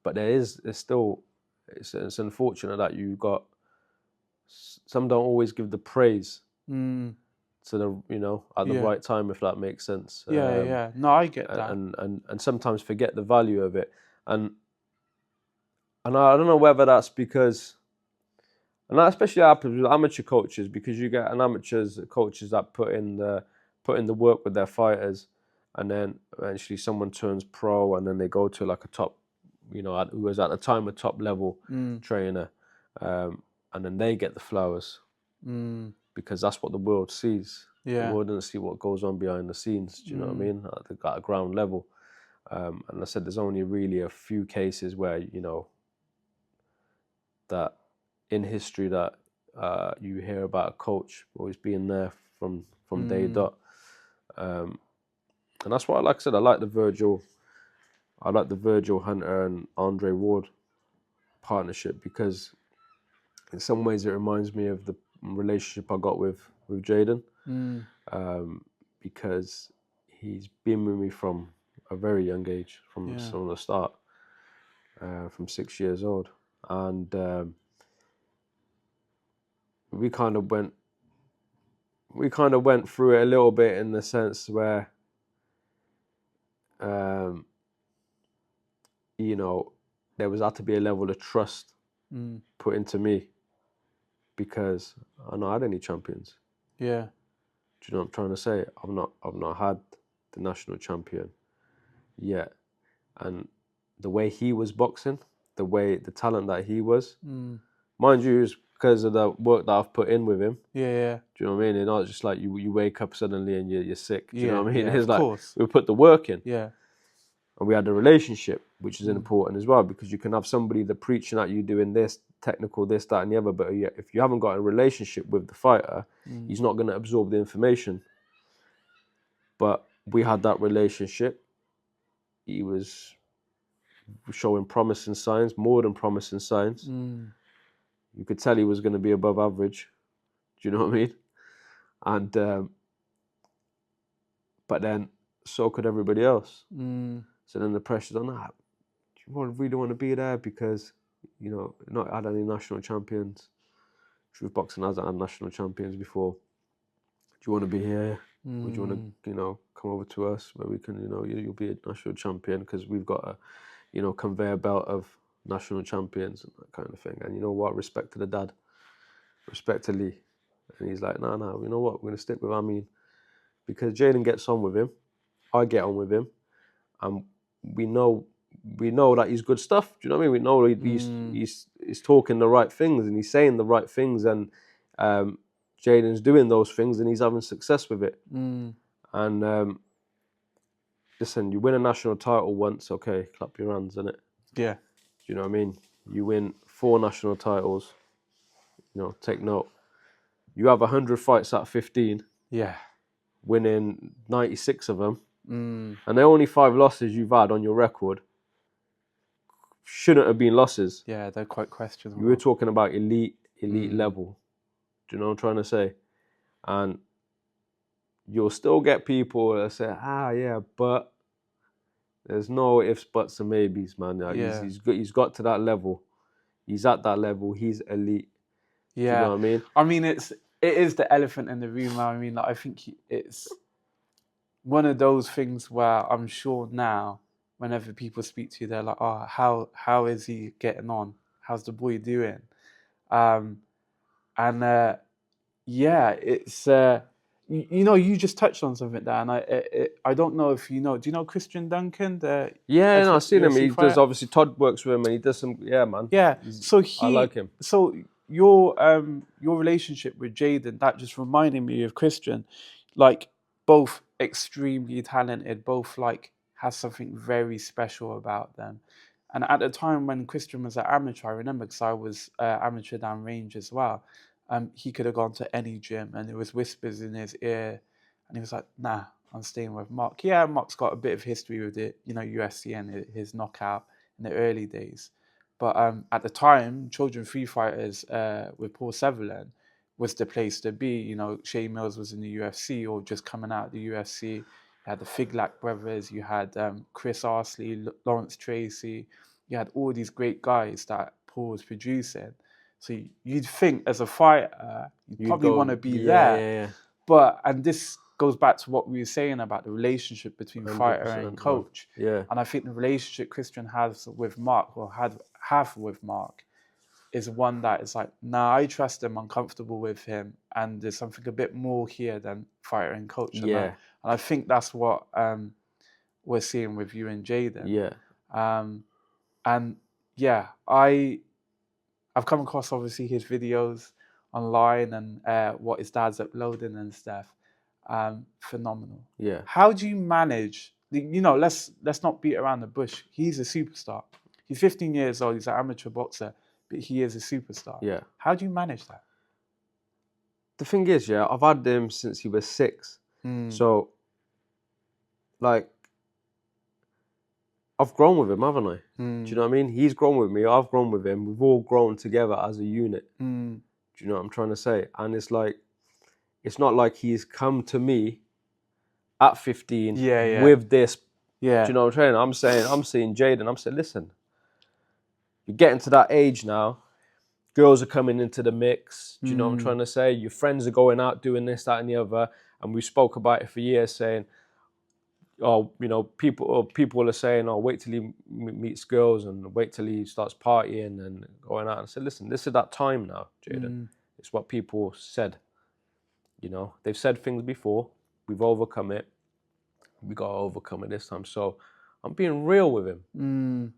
but it's still, it's unfortunate that you got, some don't always give the praise to the, you know, at the right time, if that makes sense. Yeah. No, I get that. And sometimes forget the value of it. And I don't know whether that's because, and that especially happens with amateur coaches, because you get coaches that put in the work with their fighters, and then eventually someone turns pro, and then they go to like a top, you know, who was at the time a top level trainer, and then they get the flowers because that's what the world sees. Yeah. The world doesn't see what goes on behind the scenes. Do you know what I mean? At a ground level. And I said there's only really a few cases where, you know, that in history that you hear about a coach always being there from day dot. And that's why, like I said, I like the Virgil Hunter and Andre Ward partnership, because in some ways it reminds me of the relationship I got with Jayden, because he's been with me from a very young age, from the start, from 6 years old, and we kind of went through it a little bit, in the sense where, you know, there had to be a level of trust put into me, because I not had any champions. Yeah. Do you know what I'm trying to say? I've not had the national champion yet, and the way he was boxing, the talent that he was, mind you, is because of the work that I've put in with him. Yeah. Do you know what I mean? It's not just like you wake up suddenly and you're sick. Do you know what I mean? Yeah, It's of like, course. we put the work in. Yeah. And we had a relationship, which is important as well, because you can have somebody that preaching at you doing this, technical, this, that, and the other, but if you haven't got a relationship with the fighter, he's not going to absorb the information. But we had that relationship. He was showing promising signs, more than promising signs. You could tell he was going to be above average. Do you know what I mean? And but then so could everybody else. So then the pressure's on that. Do you really want to be there because, you know, not had any national champions? Truth Boxing hasn't had national champions before. Do you want to be here? Would you want to, you know, come over to us where we can, you know, you'll be a national champion, because we've got a, you know, conveyor belt of national champions and that kind of thing. And you know what? Respect to the dad. Respect to Lee. And he's like, no, you know what? We're going to stick with Amin, because Jayden gets on with him. I get on with him. And we know that he's good stuff. Do you know what I mean? We know he's talking the right things and he's saying the right things, and Jayden's doing those things and he's having success with it. And listen, you win a national title once, okay, clap your hands, innit? Yeah. Do you know what I mean? You win 4 national titles, you know, take note. You have 100 fights at 15. Yeah. Winning 96 of them. And the only 5 losses you've had on your record shouldn't have been losses. Yeah, they're quite questionable. You were talking about elite level. Do you know what I'm trying to say? And you'll still get people that say, yeah, but there's no ifs, buts, and maybes, man. Like, he's got to that level. He's at that level. He's elite. Yeah. Do you know what I mean? I mean, it is the elephant in the room. I mean, like, I think it's one of those things where I'm sure now, whenever people speak to you, they're like, oh, how is he getting on? How's the boy doing? Yeah, it's you know, you just touched on something there, and I don't know if you know. Do you know Christian Duncan? Yeah, no, I've seen him. UFC He fighter? does, obviously, Todd works with him, and he does some. Yeah, man. Yeah, I like him. So your relationship with Jayden, that just reminded me of Christian, like, both extremely talented, both like has something very special about them. And at the time when Christian was at amateur, I remember, because I was amateur down range as well. he could have gone to any gym, and there was whispers in his ear, and he was like, "Nah, I'm staying with Mark." Yeah, Mark's got a bit of history with it, UFC and his knockout in the early days. But at the time, Children Free Fighters with Paul Sutherland was the place to be. Shay Mills was in the UFC or just coming out of the UFC. You had the Figlac brothers. You had Chris Arsley, Lawrence Tracy. You had all these great guys that Paul was producing. So you'd think as a fighter, you'd probably want to be there. Yeah. And this goes back to what we were saying about the relationship between fighter and coach. Yeah. And I think the relationship Christian has with Mark, or have with Mark, is one that is like, nah, I trust him, I'm comfortable with him, and there's something a bit more here than fighter and coach. Yeah. And I think that's what we're seeing with you and Jayden. Yeah. And yeah, I've come across obviously his videos online and what his dad's uploading and stuff. Phenomenal. Yeah. How do you manage? Let's not beat around the bush. He's a superstar. He's 15 years old. He's an amateur boxer, but he is a superstar. Yeah. How do you manage that? The thing is, I've had him since he was 6. So, like, I've grown with him, haven't I? Do you know what I mean? He's grown with me. I've grown with him. We've all grown together as a unit. Do you know what I'm trying to say? And it's like, it's not like he's come to me at 15 with this. Yeah. Do you know what I'm saying? I'm seeing Jayden. I'm saying, listen, you're getting to that age now. Girls are coming into the mix. Do you know what I'm trying to say? Your friends are going out doing this, that, and the other. And we spoke about it for years, saying, people are saying, wait till he meets girls and wait till he starts partying and going out. And I said, listen, this is that time now, Jayden. It's what people said. They've said things before. We've overcome it. We got to overcome it this time. So I'm being real with him.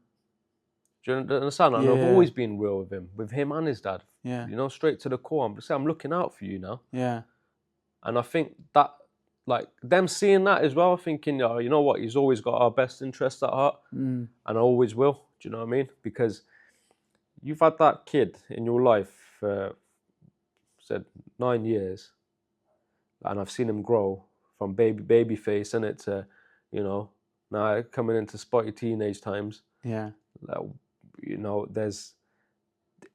Do you understand? And I've always been real with him and his dad. Yeah. Straight to the core. I'm looking out for you now. Yeah. And I think that, like, them seeing that as well, thinking, you know what, he's always got our best interests at heart. And I always will. Do you know what I mean? Because you've had that kid in your life for, 9 years. And I've seen him grow from baby face, innit, to, now coming into spotty teenage times. Yeah.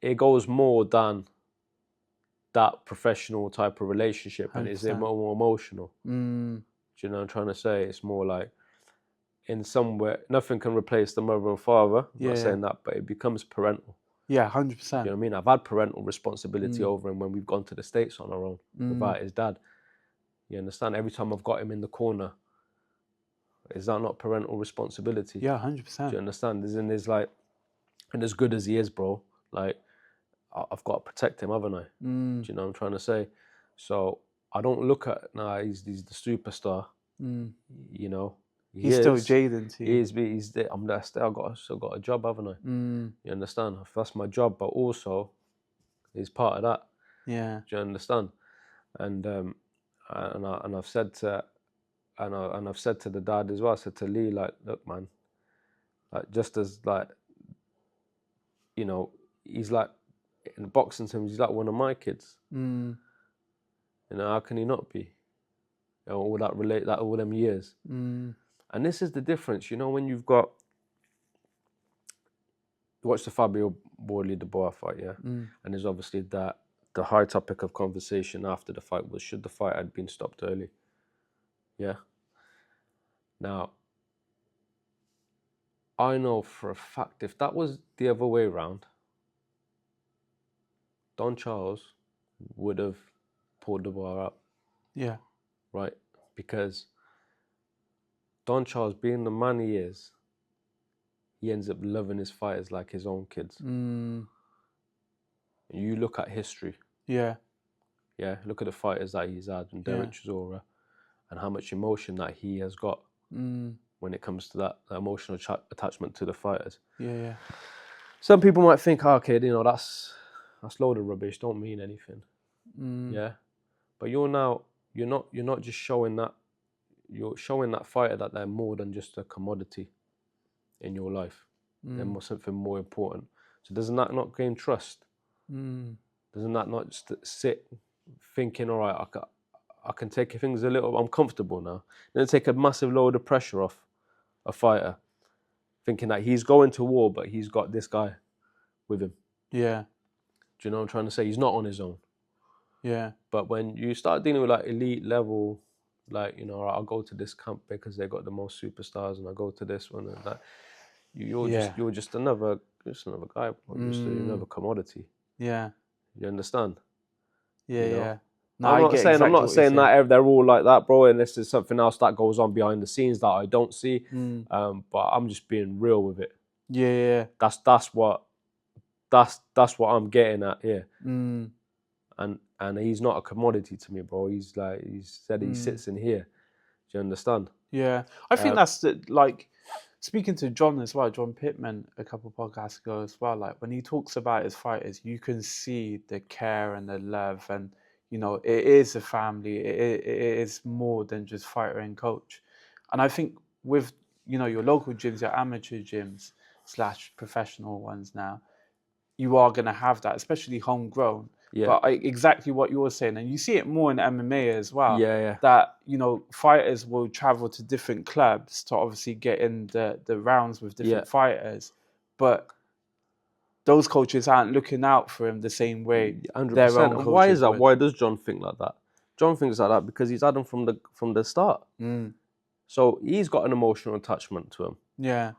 It goes more than that professional type of relationship, and it's 100%. more emotional. Do you know what I'm trying to say? It's more like, in some way, nothing can replace the mother and father. I'm not saying that, but it becomes parental. Yeah, 100%. You know what I mean? I've had parental responsibility over him when we've gone to the States on our own without his dad. You understand? Every time I've got him in the corner, is that not parental responsibility? Yeah, 100%. Do you understand? And as good as he is, bro, like, I've got to protect him, haven't I? Do you know what I'm trying to say? So I don't look at, he's the superstar. He's still Jayden too. I've still got a job, haven't I? You understand? That's my job, but also he's part of that. Yeah. Do you understand? And I've said to the dad as well. I said to Lee, like, look, man, like, just as, like, he's like, in boxing terms, he's like one of my kids. How can he not be? All them years. And this is the difference, when you've got, watch the Fabio Wardley Dubois fight, yeah? And there's obviously that the high topic of conversation after the fight was, should the fight had been stopped early? Yeah. Now, I know for a fact, if that was the other way around, Don Charles would have pulled Dubois up. Yeah. Right? Because Don Charles, being the man he is, he ends up loving his fighters like his own kids. And you look at history. Yeah. Yeah, look at the fighters that he's had, and Derek Chisora, and how much emotion that he has got when it comes to that emotional attachment to the fighters. Yeah. Some people might think, okay, that's load of rubbish, don't mean anything. Yeah, but you're not just showing that. You're showing that fighter that they're more than just a commodity in your life. They're something more important. So doesn't that not gain trust? Doesn't that not just sit thinking, all right, I can take things a little, I'm comfortable now. Then take a massive load of pressure off a fighter, thinking that he's going to war, but he's got this guy with him. Yeah. Do you know what I'm trying to say? He's not on his own. Yeah. But when you start dealing with like elite level, like, you know, all right, I'll go to this camp because they got the most superstars, and I go to this one and that. You're just another guy, bro. Just another commodity. Yeah. You understand? Yeah. You know? Yeah. No, I get exactly I'm not what you're saying that they're all like that, bro. Unless there's something else that goes on behind the scenes that I don't see. But I'm just being real with it. Yeah. Yeah. That's what I'm getting at here. And he's not a commodity to me, bro. He said he sits in here. Do you understand? Yeah. I think that's like speaking to John as well, John Pittman, a couple podcasts ago as well. Like when he talks about his fighters, you can see the care and the love, and you know it is a family. It is more than just fighter and coach. And I think with your local gyms, your amateur gyms / professional ones now, you are going to have that, especially homegrown. Yeah. But exactly what you're saying, and you see it more in MMA as well. Yeah. That fighters will travel to different clubs to obviously get in the rounds with different fighters, but those coaches aren't looking out for him the same way 100%. their own And coaches why is that? would. Why does John think like that? John thinks like that because he's had him from the start. So he's got an emotional attachment to him. Yeah.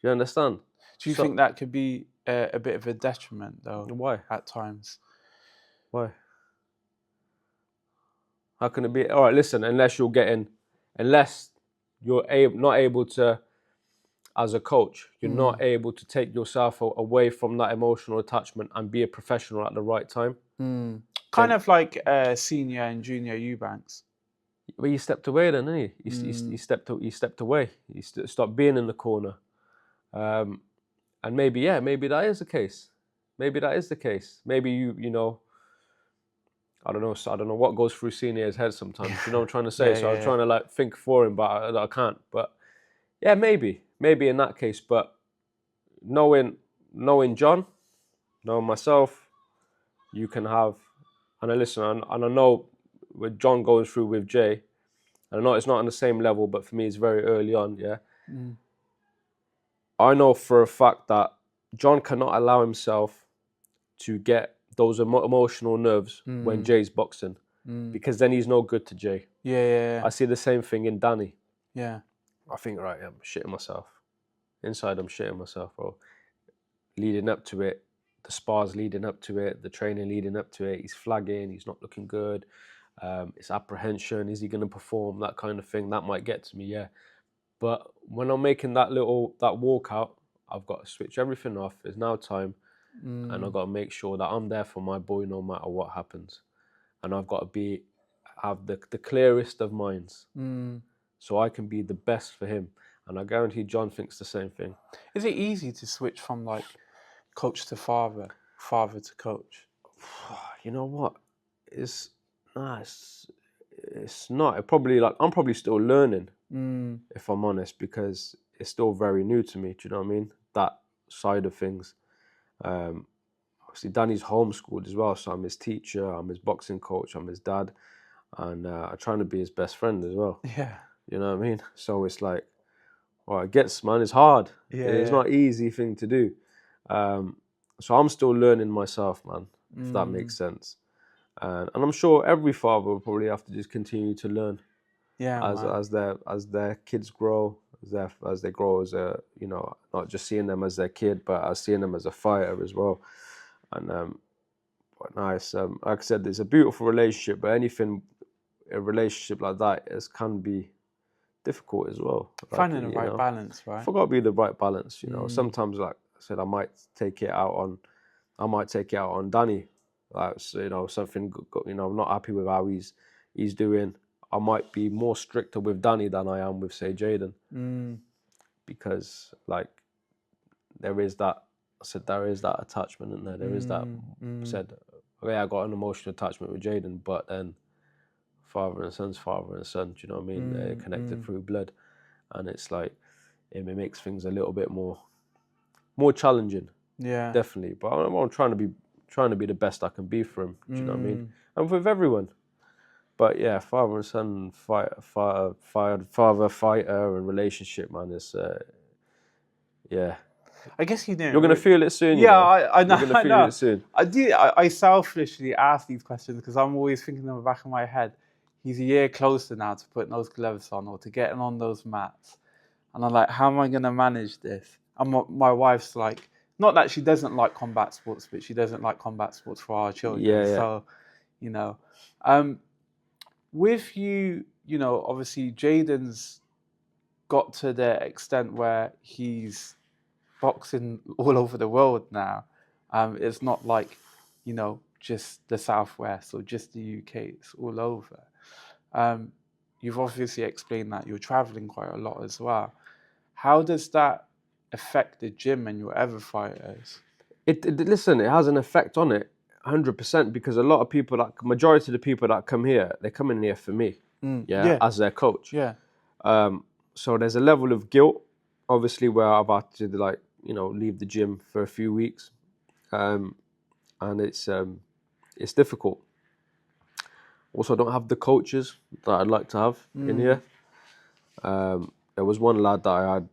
You understand? Do you think that could be a bit of a detriment, though? Why? At times. Why? How can it be? All right, listen. Unless you're not able to, as a coach, you're not able to take yourself away from that emotional attachment and be a professional at the right time. Kind of like senior and junior Eubanks. Well, you stepped away then, didn't you? You stepped away. You stopped being in the corner. And maybe that is the case. Maybe that is the case. Maybe you know, I don't know what goes through senior's head sometimes. You know what I'm trying to say? I'm trying to like think for him, but I can't. But yeah, maybe in that case. But knowing John, knowing myself, you can have, and I listen, and I know with John going through with Jay, and I know it's not on the same level, but for me it's very early on. Yeah, I know for a fact that John cannot allow himself to get those emotional nerves when Jay's boxing, because then he's no good to Jay. Yeah. I see the same thing in Danny. Yeah. I think, right, I'm shitting myself. Inside, I'm shitting myself, bro. Leading up to it, the spars leading up to it, the training leading up to it, he's flagging, he's not looking good. It's apprehension, is he going to perform, that kind of thing. That might get to me, yeah. But when I'm making that walkout, I've got to switch everything off. It's now time. And I've got to make sure that I'm there for my boy no matter what happens. And I've got to have the clearest of minds so I can be the best for him. And I guarantee John thinks the same thing. Is it easy to switch from like coach to father to coach? You know what? It's not. I'm probably still learning, if I'm honest, because it's still very new to me. Do you know what I mean? That side of things. Obviously, Danny's homeschooled as well, so I'm his teacher, I'm his boxing coach, I'm his dad, and I'm trying to be his best friend as well. Yeah. You know what I mean? So it's like, well, it gets, man, it's hard. Yeah, it's not an easy thing to do. So I'm still learning myself, man, if that makes sense. And I'm sure every father will probably have to just continue to learn. Yeah, as their kids grow, as they grow as a, you know, not just seeing them as their kid, but as seeing them as a fighter as well. And but nice. Like I said, it's a beautiful relationship, but a relationship like that can be difficult as well. Finding the right balance, right? It's got to be the right balance, you know. Sometimes, like I said, I might take it out on Danny. Like, so, you know, something, you know, I'm not happy with how he's doing. I might be more stricter with Danny than I am with, say, Jayden. Because, like, there is that attachment, isn't there? There is that, okay, I got an emotional attachment with Jayden, but then father and son's father and son, do you know what I mean? They're connected through blood. And it's like, it makes things a little bit more challenging. Yeah. Definitely. But I'm trying to be trying to be the best I can be for him. Do you know what I mean? And with everyone. But yeah, father and son, father fighter and relationship, man. It's yeah. I guess you didn't. You're gonna feel it soon. Yeah, I know. You're gonna feel it soon. I selfishly ask these questions because I'm always thinking in the back of my head, he's a year closer now to putting those gloves on or to getting on those mats, and I'm like, how am I gonna manage this? And my wife's like, not that she doesn't like combat sports, but she doesn't like combat sports for our children. Yeah. So, you know, with you, you know, obviously Jayden's got to the extent where he's boxing all over the world now. It's not like, you know, just the Southwest or just the UK. It's all over. You've obviously explained that you're traveling quite a lot as well. How does that affect the gym and your other fighters? Listen, it has an effect on it, 100%, because a lot of people, majority of the people that come here, they come in here for me, as their coach. Yeah. So there's a level of guilt, obviously, where I've had to leave the gym for a few weeks, and it's difficult. Also, I don't have the coaches that I'd like to have in here. There was one lad that I had.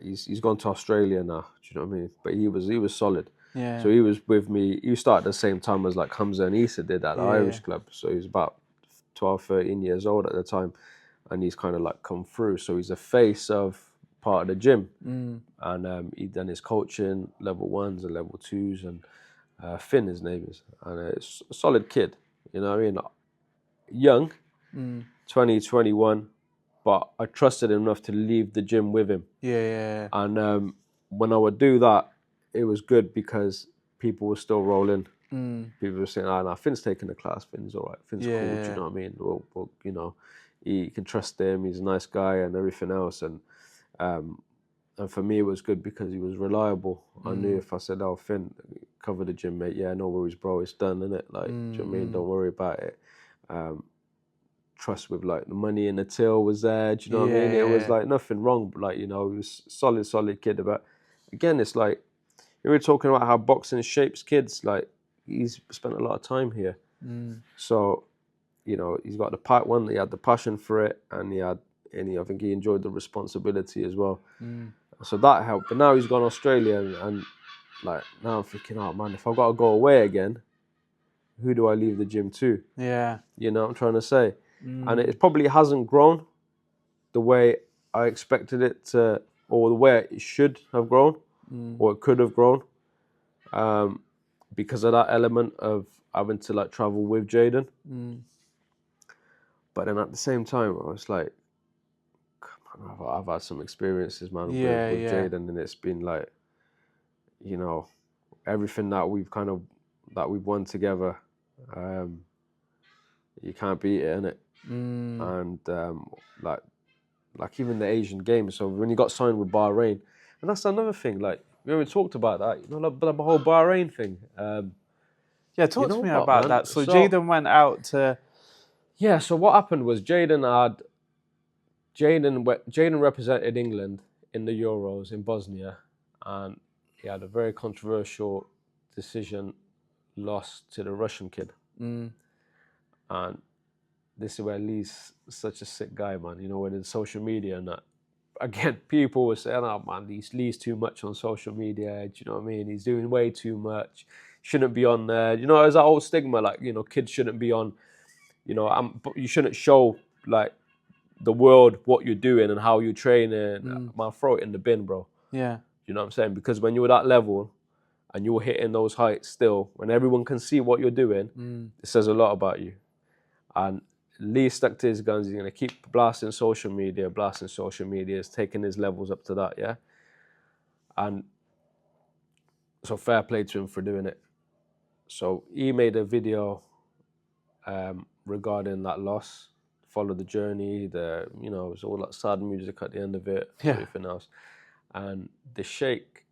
He's gone to Australia now. Do you know what I mean? But he was solid. Yeah. So he was with me. He started at the same time as like Hamza and Issa did at the Irish club. So he was about 12, 13 years old at the time, and he's kind of like come through. So he's a face of part of the gym, and he done his coaching, level 1s and level 2s, and Finn his name is, and it's a solid kid. You know what I mean? Young, 20, 21, but I trusted him enough to leave the gym with him. Yeah. And when I would do that, it was good because people were still rolling. People were saying, "Ah, Finn's taking the class. Finn's all right. Finn's cool." Do you know what I mean? Well, you know, you can trust him. He's a nice guy and everything else. And for me, it was good because he was reliable. I knew if I said, "Oh, Finn, cover the gym, mate. Yeah, no worries, bro. It's done, innit? Like, do you know what I mean? Don't worry about it." Trust with like the money in the till was there. Do you know what I mean? It was like nothing wrong, but like, you know, he was solid kid. But again, it's like we were talking about how boxing shapes kids. Like, he's spent a lot of time here, so you know, he's got the part one. He had the passion for it, and I think he enjoyed the responsibility as well. So that helped. But now he's gone Australia, and like now I'm thinking, oh man, if I've got to go away again, who do I leave the gym to? Yeah, you know what I'm trying to say. And it probably hasn't grown the way I expected it to, or the way it should have grown, or it could have grown, because of that element of having to like travel with Jayden. But then at the same time, I was like, come on, I've had some experiences, man, with Jayden, and it's been like, you know, everything that we've won together, you can't beat it, innit? And like even the Asian games. So when you got signed with Bahrain, and that's another thing. Like we already talked about that, you know, like the whole Bahrain thing. Talk to me about that. So Jayden went out to. Yeah. So what happened was Jayden represented England in the Euros in Bosnia, and he had a very controversial decision, loss to the Russian kid, and this is where Lee's such a sick guy, man. You know, when in social media and that, again, people were saying, "Oh man, Lee's too much on social media." Do you know what I mean? He's doing way too much. Shouldn't be on there. You know, there's that whole stigma, like, you know, kids shouldn't be on. You know, you shouldn't show like the world what you're doing and how you're training. Man, throw it in the bin, bro. Yeah. You know what I'm saying? Because when you're that level and you're hitting those heights still, when everyone can see what you're doing, it says a lot about you. And Lee stuck to his guns. He's going to keep blasting social media. He's taking his levels up to that, yeah? And so fair play to him for doing it. So he made a video regarding that loss, follow the journey, it was all that sad music at the end of it, everything else. And the Sheikh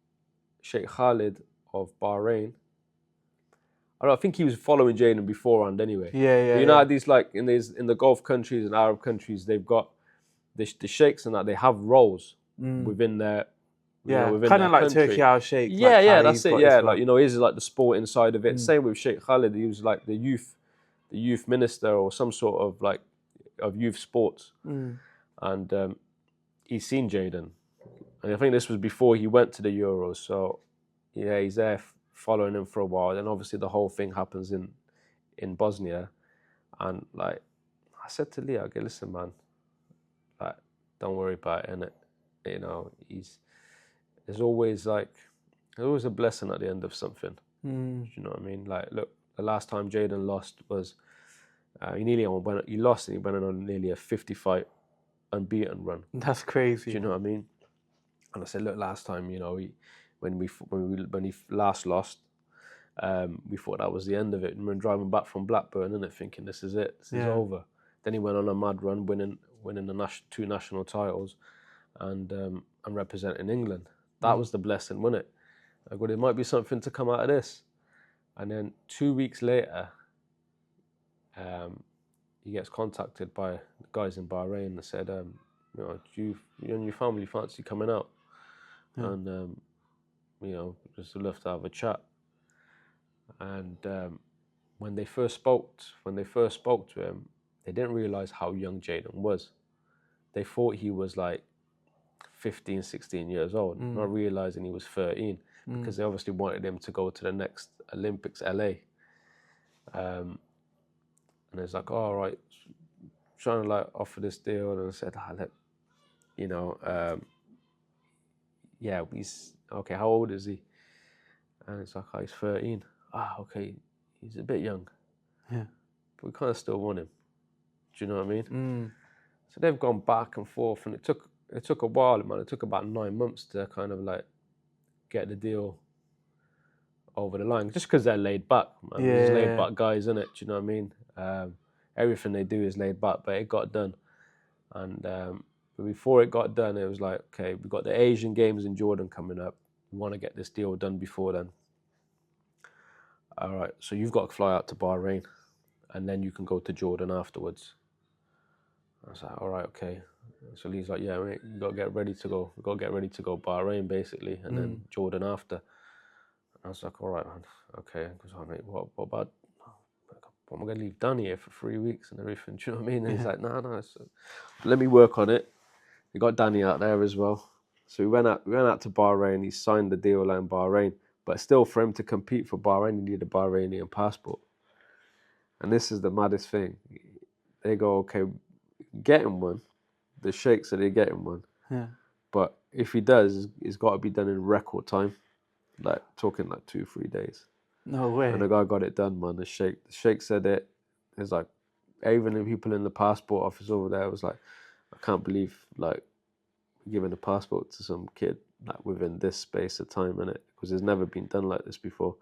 Khalid of Bahrain, I think he was following Jayden beforehand anyway. Yeah. You know, these like in the Gulf countries and Arab countries, they've got the sheikhs and that they have roles within their Yeah, within kind their of like country. Turkey Al Sheikh. Yeah, like yeah, how that's he's it. got Yeah, his like one. he's like the sporting side of it. Same with Sheikh Khalid. He was like the youth minister or some sort of like of youth sports, and he's seen Jayden, and I think this was before he went to the Euros. So yeah, he's there following him for a while. Then obviously the whole thing happens in Bosnia, and like I said to Leah, okay, listen, man, like don't worry about it, innit? You know, there's always a blessing at the end of something. Do you know what I mean? Like, look, the last time Jayden lost was he lost and he went on nearly a 50-fight unbeaten run. That's crazy. Do you know what I mean? And I said, look, last time, when he last lost, we thought that was the end of it. And we were driving back from Blackburn, and thinking this is it, this is over. Then he went on a mad run, winning the two national titles, and representing England. That was the blessing, wasn't it? I go, there might be something to come out of this. And then 2 weeks later, he gets contacted by the guys in Bahrain and said, do you and your family fancy coming out? And, just would love to have a chat. And when they first spoke to him, they didn't realise how young Jayden was. They thought he was like 15, 16 years old, not realising he was 13, because they obviously wanted him to go to the next Olympics, LA. And it's like, all right, trying to like offer this deal, and I said, he's okay. How old is he? And it's like, oh, he's 13. Okay, he's a bit young. Yeah, but we kind of still want him. Do you know what I mean? So they've gone back and forth, and it took a while, man. It took about 9 months to kind of like get the deal over the line, just because they're laid back, man. Yeah, There's laid back guys, innit? Do you know what I mean? Everything they do is laid back, but it got done. And but before it got done, it was like, okay, we've got the Asian Games in Jordan coming up. We want to get this deal done before then. All right, so you've got to fly out to Bahrain, and then you can go to Jordan afterwards. I was like, all right, okay. So he's like, yeah, mate, you got to get ready to go. We've got to get ready to go Bahrain, basically, and then Jordan after. I was like, all right, man, okay. Because I mate, what about, I'm going to leave Danny here for 3 weeks and everything, do you know what I mean? And he's like, no, let me work on it. We got Danny out there as well. So we went out to Bahrain. He signed the deal in Bahrain. But still, for him to compete for Bahrain, he needed a Bahrainian passport. And this is the maddest thing. They go, okay, get him one. The Sheikh said they get him one. yeah. But if he does, it's got to be done in record time. Like, talking like 2-3 days. No way. And the guy got it done, man. The Sheikh said it. It's like, even the people in the passport office over there was like, I can't believe, like, giving a passport to some kid like within this space of time, innit? Because it's never been done like this before.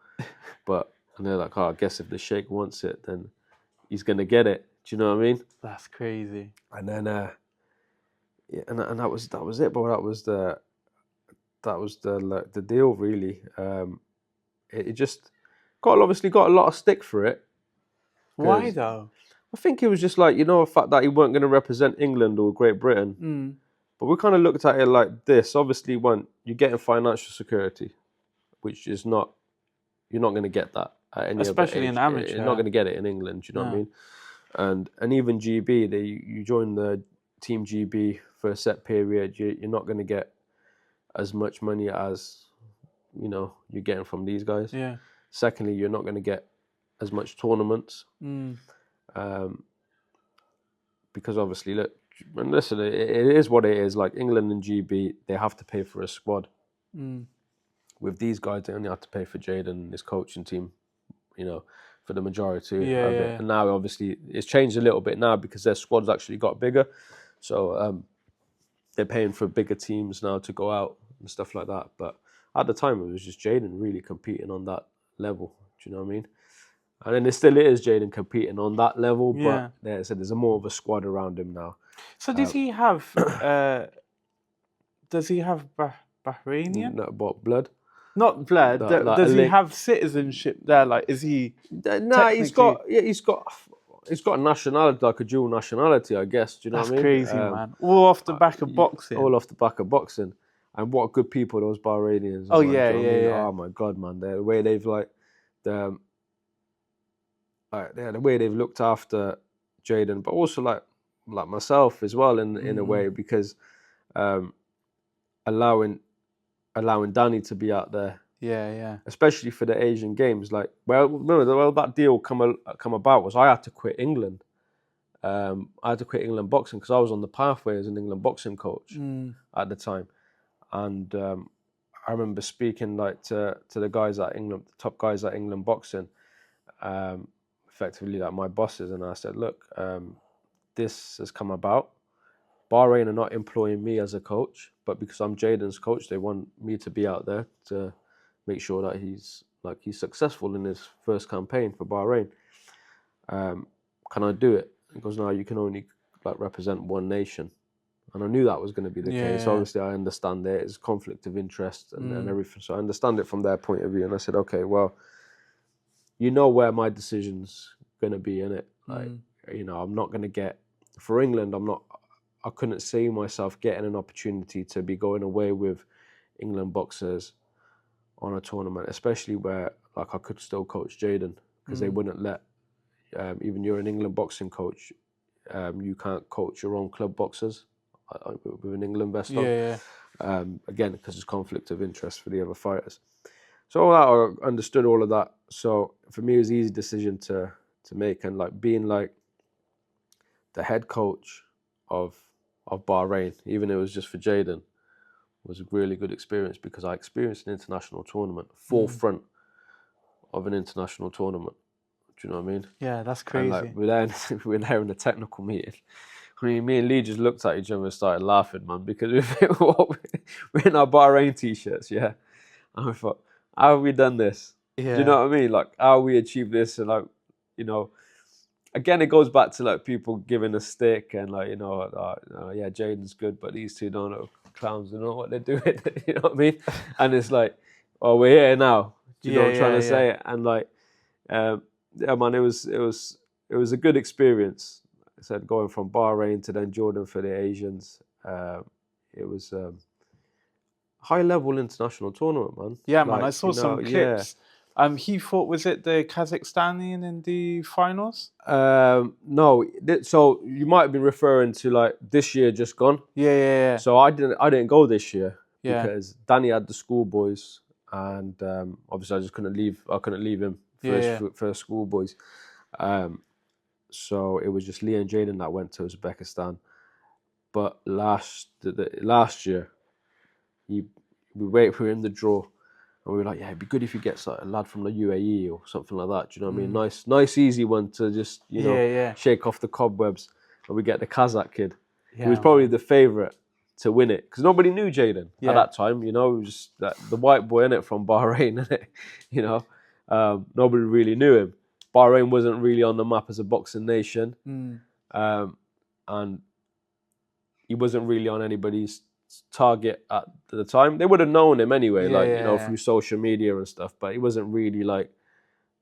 And they're like, I guess if the Sheikh wants it, then he's gonna get it. Do you know what I mean? That's crazy. And then, and that was it. But that was the deal, really. It just obviously got a lot of stick for it. Why though? I think it was just like, the fact that he weren't going to represent England or Great Britain. But we kind of looked at it like this. Obviously, one, you're getting financial security, which is not, you're not going to get that at any Especially other age. in amateur. You're not going to get it in England, do you know what I mean? And even GB, you join the Team GB for a set period, you're not going to get as much money as, you're getting from these guys. Yeah. Secondly, you're not going to get as much tournaments. Because obviously, look, and listen, it is what it is. Like England and GB, they have to pay for a squad. With these guys, they only have to pay for Jayden and his coaching team, for the majority of it. And now, obviously, it's changed a little bit now because their squad's actually got bigger. So they're paying for bigger teams now to go out and stuff like that. But at the time, it was just Jayden really competing on that level. Do you know what I mean? And then it still is Jayden competing on that level, but there's a more of a squad around him now. So does he have Bahrainian? No, what, blood? Not blood. Does he have citizenship there? Like, is he? No, he's got a nationality, like a dual nationality, I guess. Do you know what I mean? That's crazy, man. All off the back of boxing. All off the back of boxing. And what good people those Bahrainians Oh are, man. yeah, Do you know what I mean? yeah. Oh my God, man. The way they've the the way they've looked after Jayden, but also like myself as well in a way, because um, allowing Danny to be out there, Yeah. especially for the Asian games. Like, well, remember, that deal come about was I had to quit England. I had to quit England boxing because I was on the pathway as an England boxing coach at the time, and I remember speaking like to the guys at England, the top guys at England boxing, effectively like my bosses, and I said, look, this has come about. Bahrain are not employing me as a coach, but because I'm Jayden's coach, they want me to be out there to make sure that he's successful in his first campaign for Bahrain. Can I do it? He goes, no, you can only like represent one nation. And I knew that was going to be the case. Obviously, I understand it. It's conflict of interest and everything. So I understand it from their point of view. And I said, okay, well, you know where my decision's going to be in it. Like, I'm not going to get, for England, I couldn't see myself getting an opportunity to be going away with England boxers on a tournament, especially where like I could still coach Jayden, because they wouldn't let, even you're an England boxing coach, you can't coach your own club boxers with an England vest on. Yeah. Again, because there's conflict of interest for the other fighters. So all that, I understood all of that. So for me, it was an easy decision to make, and like being like the head coach of Bahrain, even if it was just for Jayden, was a really good experience, because I experienced an international tournament, forefront of an international tournament. Do you know what I mean? Yeah, that's And crazy. like we're there in a technical meeting. I mean, me and Lee just looked at each other and started laughing, man, because we're in our Bahrain t-shirts, yeah. And we thought, how have we done this? Yeah. Do you know what I mean? Like, how we achieved this, and like, again, it goes back to like people giving a stick and like, yeah, Jayden's good, but these two don't know, clowns, don't know what they're doing. You know what I mean? And it's like, oh, we're here now. Do you know what I'm trying to say? And like, yeah, man, it was a good experience. I said, going from Bahrain to then Jordan for the Asians. It was high level international tournament, man. Yeah, man, I saw some clips. Yeah. He fought, was it the Kazakhstanian in the finals? No, so you might have been referring to like this year just gone. Yeah. So I didn't go this year because Yeah. Danny had the schoolboys, and obviously I just couldn't leave. I couldn't leave him for schoolboys. So it was just Lee and Jayden that went to Uzbekistan. But last year, we were in the draw, and we were like, yeah, it'd be good if he gets like a lad from the UAE or something like that. Do you know what I mean? Nice, easy one to just shake off the cobwebs. And we get the Kazakh kid, who was probably the favourite to win it, because nobody knew Jayden at that time. It was just the white boy in it from Bahrain, innit? Nobody really knew him. Bahrain wasn't really on the map as a boxing nation, and he wasn't really on anybody's target at the time. They would have known him anyway, through social media and stuff, but he wasn't really like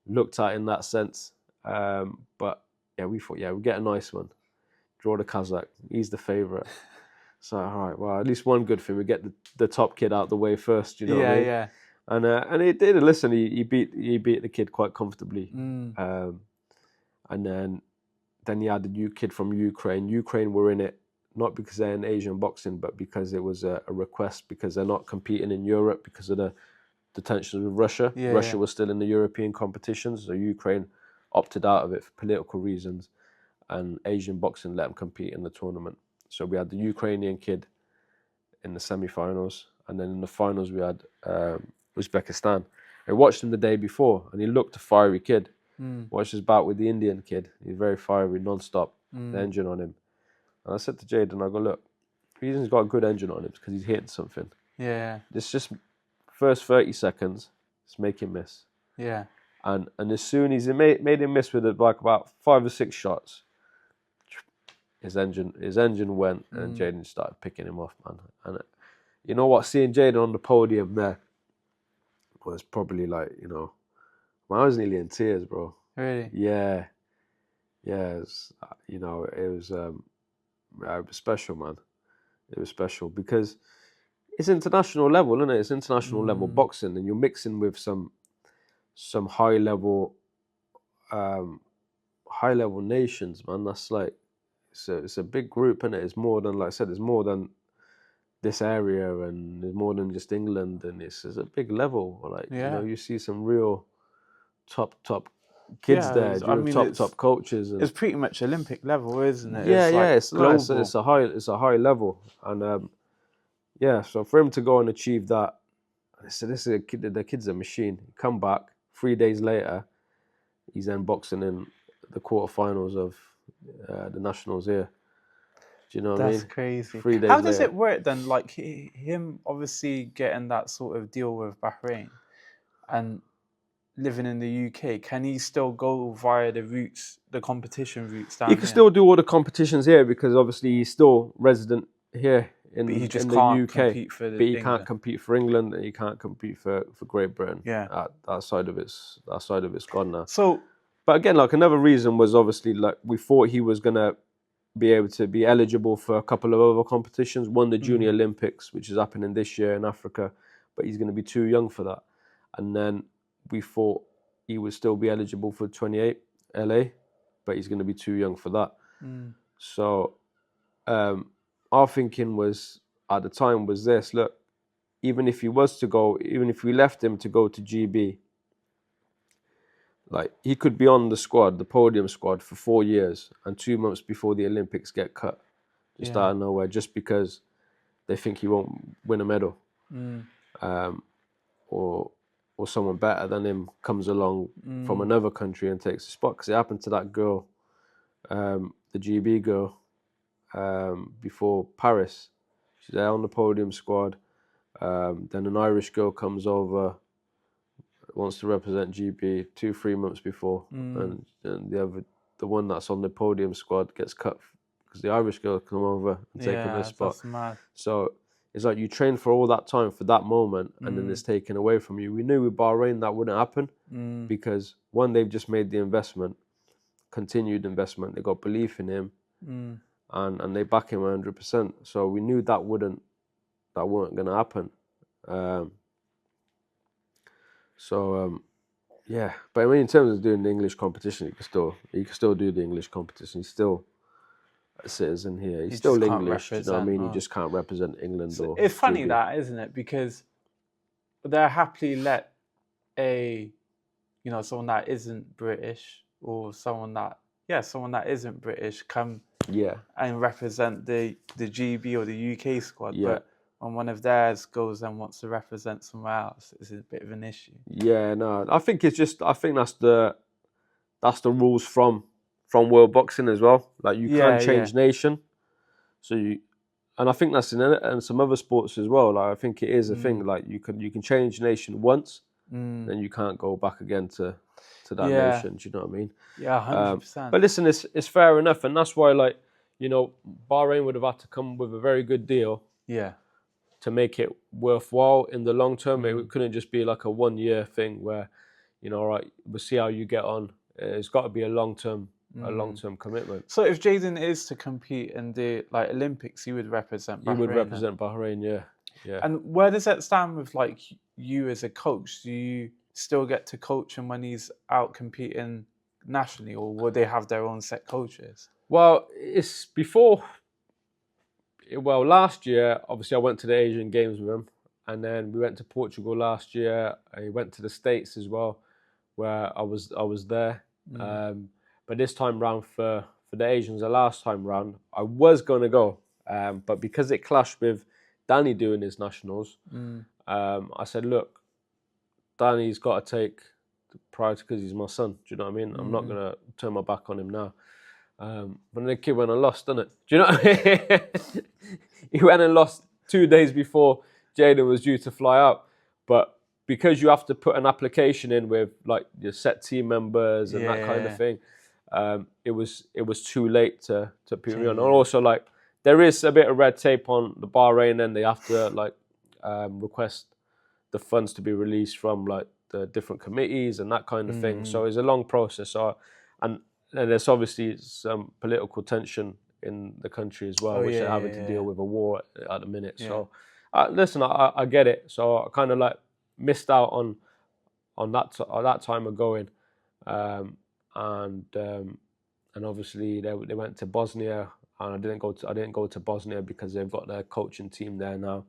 looked at in that sense. But yeah, we thought, we get a nice one. Draw the Kazakh. He's the favourite. So all right, well, at least one good thing. We get the top kid out the way first. You know what I mean? Yeah. And he did. Listen, he beat the kid quite comfortably. And then you had the new kid from Ukraine. Ukraine were in it not because they're in Asian boxing, but because it was a request, because they're not competing in Europe because of the tensions with Russia. Russia was still in the European competitions, so Ukraine opted out of it for political reasons, and Asian boxing let them compete in the tournament. So we had the Ukrainian kid in the semi-finals, and then in the finals we had Uzbekistan. I watched him the day before, and he looked a fiery kid. Watched his bout with the Indian kid. He's very fiery, non-stop, the engine on him. And I said to Jayden, I go, look, the reason he's got a good engine on him is because he's hitting something. Yeah. It's just first 30 seconds, just make him miss. Yeah. And as soon as he made him miss with like about 5 or 6 shots, his engine went, and Jayden started picking him off, man. And you know what? Seeing Jayden on the podium there was probably like, man, I was nearly in tears, bro. Really? Yeah. It was, it was special, man. It was special because it's international level, isn't it? It's international level boxing, and you're mixing with some high level nations, man. That's like it's a big group, isn't it? It's more than, like I said, it's more than this area, and it's more than just England, and it's a big level. Like you see some real top kids there, top coaches, and it's pretty much Olympic level, isn't it? It's global. It's a high level, and so for him to go and achieve that, so this is a kid. The kid's a machine. Come back 3 days later, he's then boxing in the quarterfinals of the nationals here. Do you know what I mean? That's crazy. 3 days How does later. it work then? Like him obviously getting that sort of deal with Bahrain and living in the UK, can he still go via the competition routes down He can still do all the competitions here because obviously he's still resident here in But he just in the can't UK. compete for But he England. can't compete for England, and he can't compete for Great Britain. Yeah. That side of it's gone now. So, but again, like another reason was obviously like we thought he was gonna be able to be eligible for a couple of other competitions. One, the Junior Olympics, which is happening this year in Africa, but he's going to be too young for that. And then we thought he would still be eligible for 28 LA, but he's going to be too young for that. So our thinking was at the time was this: look, even if we left him to go to GB, like he could be on the podium squad for 4 years, and 2 months before the Olympics get cut, just out of nowhere, just because they think he won't win a medal, or someone better than him comes along from another country and takes the spot. Because it happened to that girl, the GB girl, before Paris. She's there on the podium squad. Then an Irish girl comes over, wants to represent GB 2-3 months before, and the one that's on the podium squad gets cut because the Irish girl come over and taken her spot. That's mad. So it's like you train for all that time for that moment, and then it's taken away from you. We knew with Bahrain that wouldn't happen because one, they've just made the investment, continued investment. They got belief in him, and they back him 100%. So we knew that weren't going to happen. But I mean, in terms of doing the English competition, he can still do the English competition. He's still a citizen here. He's still English. You know what I mean? He just can't represent England. So it's funny that, isn't it? Because they'll happily let someone that isn't British or someone that isn't British come and represent the GB or the UK squad. Yeah. But when one of theirs goes and wants to represent somewhere else, it's a bit of an issue. Yeah, no, I think that's the rules from world boxing as well. Like you can't change nation, and I think that's in some other sports as well. Like I think it is a thing. Like you can change nation once, then you can't go back again to that nation. Do you know what I mean? Yeah, 100%. But listen, it's fair enough, and that's why Bahrain would have had to come with a very good deal. Yeah. To make it worthwhile in the long term. It couldn't just be like a 1 year thing where, all right, we'll see how you get on. It's got to be a long term commitment. So if Jayden is to compete in the Olympics, he would represent Bahrain. He would represent Bahrain, yeah. And where does that stand with you as a coach? Do you still get to coach him when he's out competing nationally, or will they have their own set coaches? Well, it's before. Well, last year, obviously, I went to the Asian Games with him, and then we went to Portugal last year. I went to the States as well, where I was there. But this time round for the Asians, the last time round, I was going to go, but because it clashed with Danny doing his nationals, I said, look, Danny's got to take the priority because he's my son. Do you know what I mean? I'm not going to turn my back on him now. But the kid went and lost, didn't it? Do you know what I mean? He went and lost 2 days before Jayden was due to fly out. But because you have to put an application in with your set team members and that kind of thing, it was too late to put me on. And also there is a bit of red tape on the Bahrain end. They have to request the funds to be released from the different committees and that kind of thing. So it's a long process. And there's obviously some political tension in the country as well, which they're having to deal with a war at the minute. Yeah. So listen, I get it. So I kind of like missed out on that time of going, and obviously they went to Bosnia, and I didn't go to Bosnia because they've got their coaching team there now,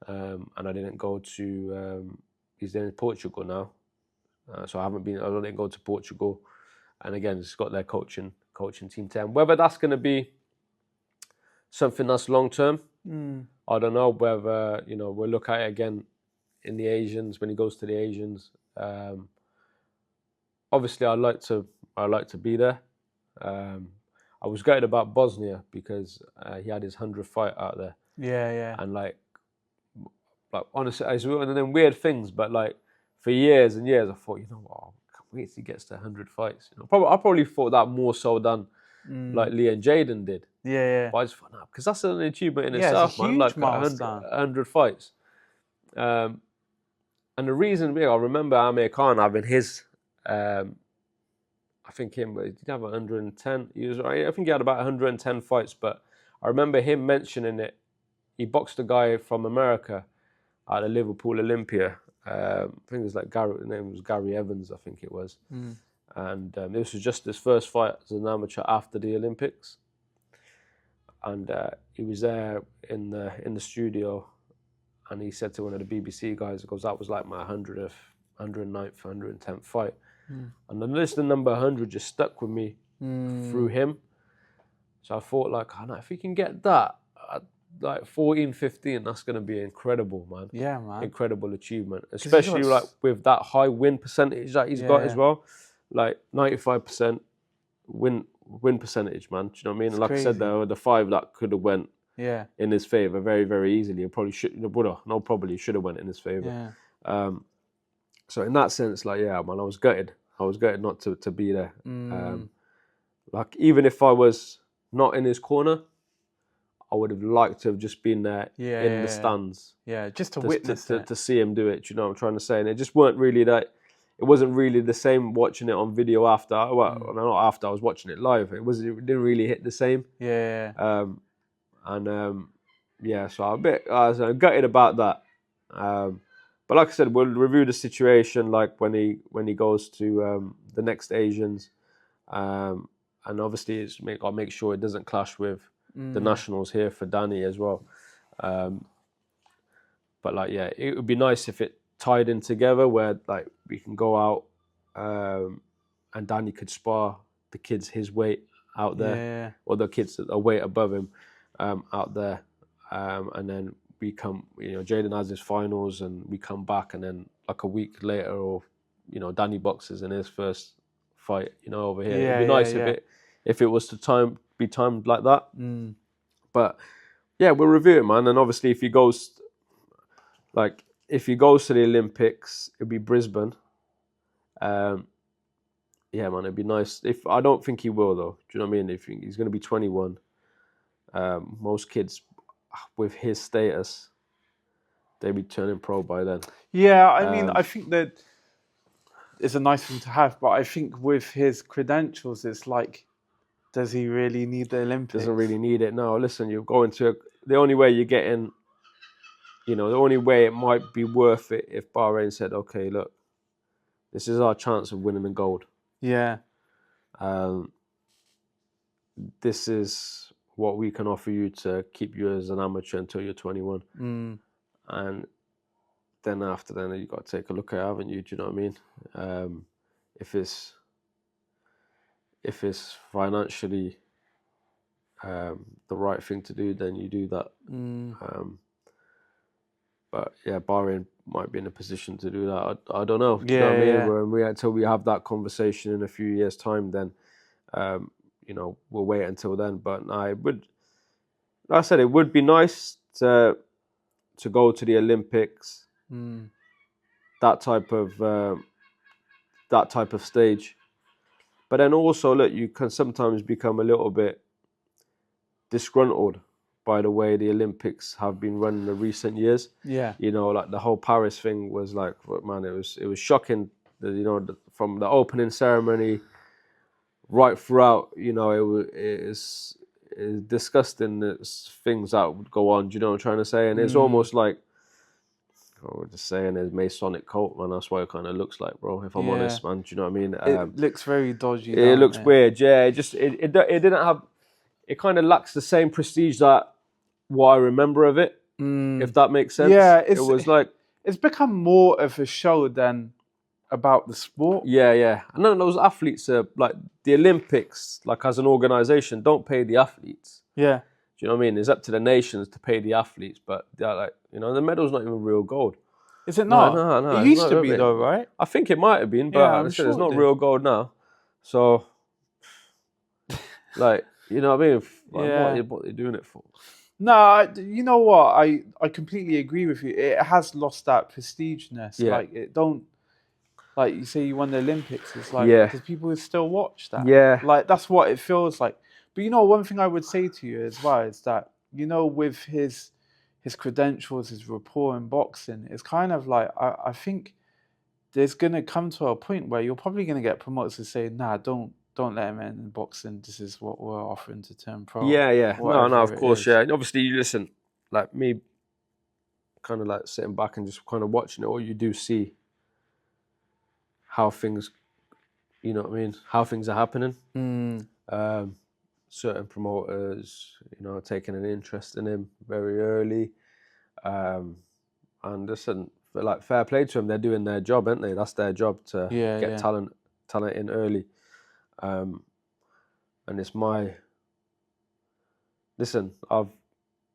and I didn't go to he's in Portugal now, so I didn't go to Portugal, and again it's got their coaching team there. And whether that's going to be something that's long term, I don't know. Whether we'll look at it again in the Asians when he goes to the Asians. Obviously, I like to be there. I was gutted about Bosnia because he had his 100th fight out there. Yeah. And like honestly, it's one of them weird things. But like for years and years, I thought, what? I can't wait till he gets to 100 fights. I probably thought that more so than like Lee and Jayden did. Yeah. But I just thought, no, because that's an achievement in It's itself, a man. huge Like milestone. 100 fights. And the reason being, I remember Amin Khan having his. I think he did have 110. I think he had about 110 fights, but I remember him mentioning it. He boxed a guy from America at the Liverpool Olympia. I think it was like his name was Gary Evans, I think it was. And this was just his first fight as an amateur after the Olympics. And he was there in the studio, and he said to one of the BBC guys, "He goes, that was like my 109th, 110th fight." And then the number 100 just stuck with me through him. So I thought, like, if he can get that at like 14, 15, that's going to be incredible, man. Yeah, man. Incredible achievement. Especially like with that high win percentage that he's got as well. Like 95% win percentage, man. Do you know what I mean? It's like crazy. I said, there were the 5 that could have went in his favour very, very easily. And probably should have went in his favour. Yeah. So in that sense, like, yeah, man, I was gutted. I was gutted not to be there. Like, even if I was not in his corner, I would have liked to have just been there in the stands. Yeah, just to witness it. To see him do it. Do you know what I'm trying to say? And it just weren't really that. It wasn't really the same watching it on video after. Well, not after. I was watching it live. It didn't really hit the same. Yeah. So I was gutted about that. But like I said, we'll review the situation like when he goes to the next Asians, and obviously I'll make sure it doesn't clash with the nationals here for Danny as well. But like, yeah, it would be nice if it tied in together where like we can go out and Danny could spar the kids his weight out there, or the kids that are weight above him out there, and then we come, Jayden has his finals and we come back, and then like a week later, or Danny boxes in his first fight, over here. It'd be nice if it was to be timed like that. But yeah, we'll review it, man. And obviously, if he goes to the Olympics, it'd be Brisbane. Yeah, man, it'd be nice. If I don't think he will, though. Do you know what I mean? If he's going to be 21, most kids with his status, they'd be turning pro by then. Yeah, I mean, I think that it's a nice thing to have, but I think with his credentials, it's like, does he really need the Olympics? Doesn't really need it. No, listen, you're going to the only way you're getting, the only way it might be worth it if Bahrain said, okay, look, this is our chance of winning the gold. Yeah. This is what we can offer you to keep you as an amateur until you're 21. And then after then, you've got to take a look at it, haven't you? Do you know what I mean? If it's financially the right thing to do, then you do that. But yeah, Bahrain might be in a position to do that. I don't know. Do you know what I mean? Until we have that conversation in a few years' time, then we'll wait until then. But like I said, it would be nice to go to the Olympics. That type of stage. But then also, look, you can sometimes become a little bit disgruntled by the way the Olympics have been run in the recent years. Yeah. Like the whole Paris thing was like, man, it was shocking. From the opening ceremony right throughout, it disgusting things that would go on. Do you know what I'm trying to say? And it's almost like, we're just saying his Masonic cult, man. That's what it kind of looks like, bro. If I'm honest, man. Do you know what I mean? It looks very dodgy. It looks weird, yeah. It didn't have. It kind of lacks the same prestige that what I remember of it. If that makes sense. Yeah, it was like it's become more of a show than about the sport. Yeah. And then those athletes are like the Olympics, like as an organization, don't pay the athletes. Yeah. Do you know what I mean? It's up to the nations to pay the athletes, but they're like, the medal's not even real gold. Is it not? No. It used to be though, right? I think it might have been, but Yeah, like I said, it's not real gold now. So, like, you know what I mean? Like, what are they doing it for? No, you know what? I completely agree with you. It has lost that prestigeness. Yeah. Like it don't. Like you say, you won the Olympics. It's like, does people still watch that? Yeah. Like that's what it feels like. But one thing I would say to you as well is that with his credentials, his rapport in boxing, it's kind of like I think there's gonna come to a point where you're probably gonna get promoters to say, nah, don't let him in boxing. This is what we're offering to turn pro. Yeah. No, of course, yeah. And obviously, you listen, like me, kind of like sitting back and just kind of watching it, or you do see how things, you know what I mean, how things are happening. Certain promoters, taking an interest in him very early, and listen, like fair play to them. They're doing their job, aren't they? That's their job to get talent in early. And it's listen, I've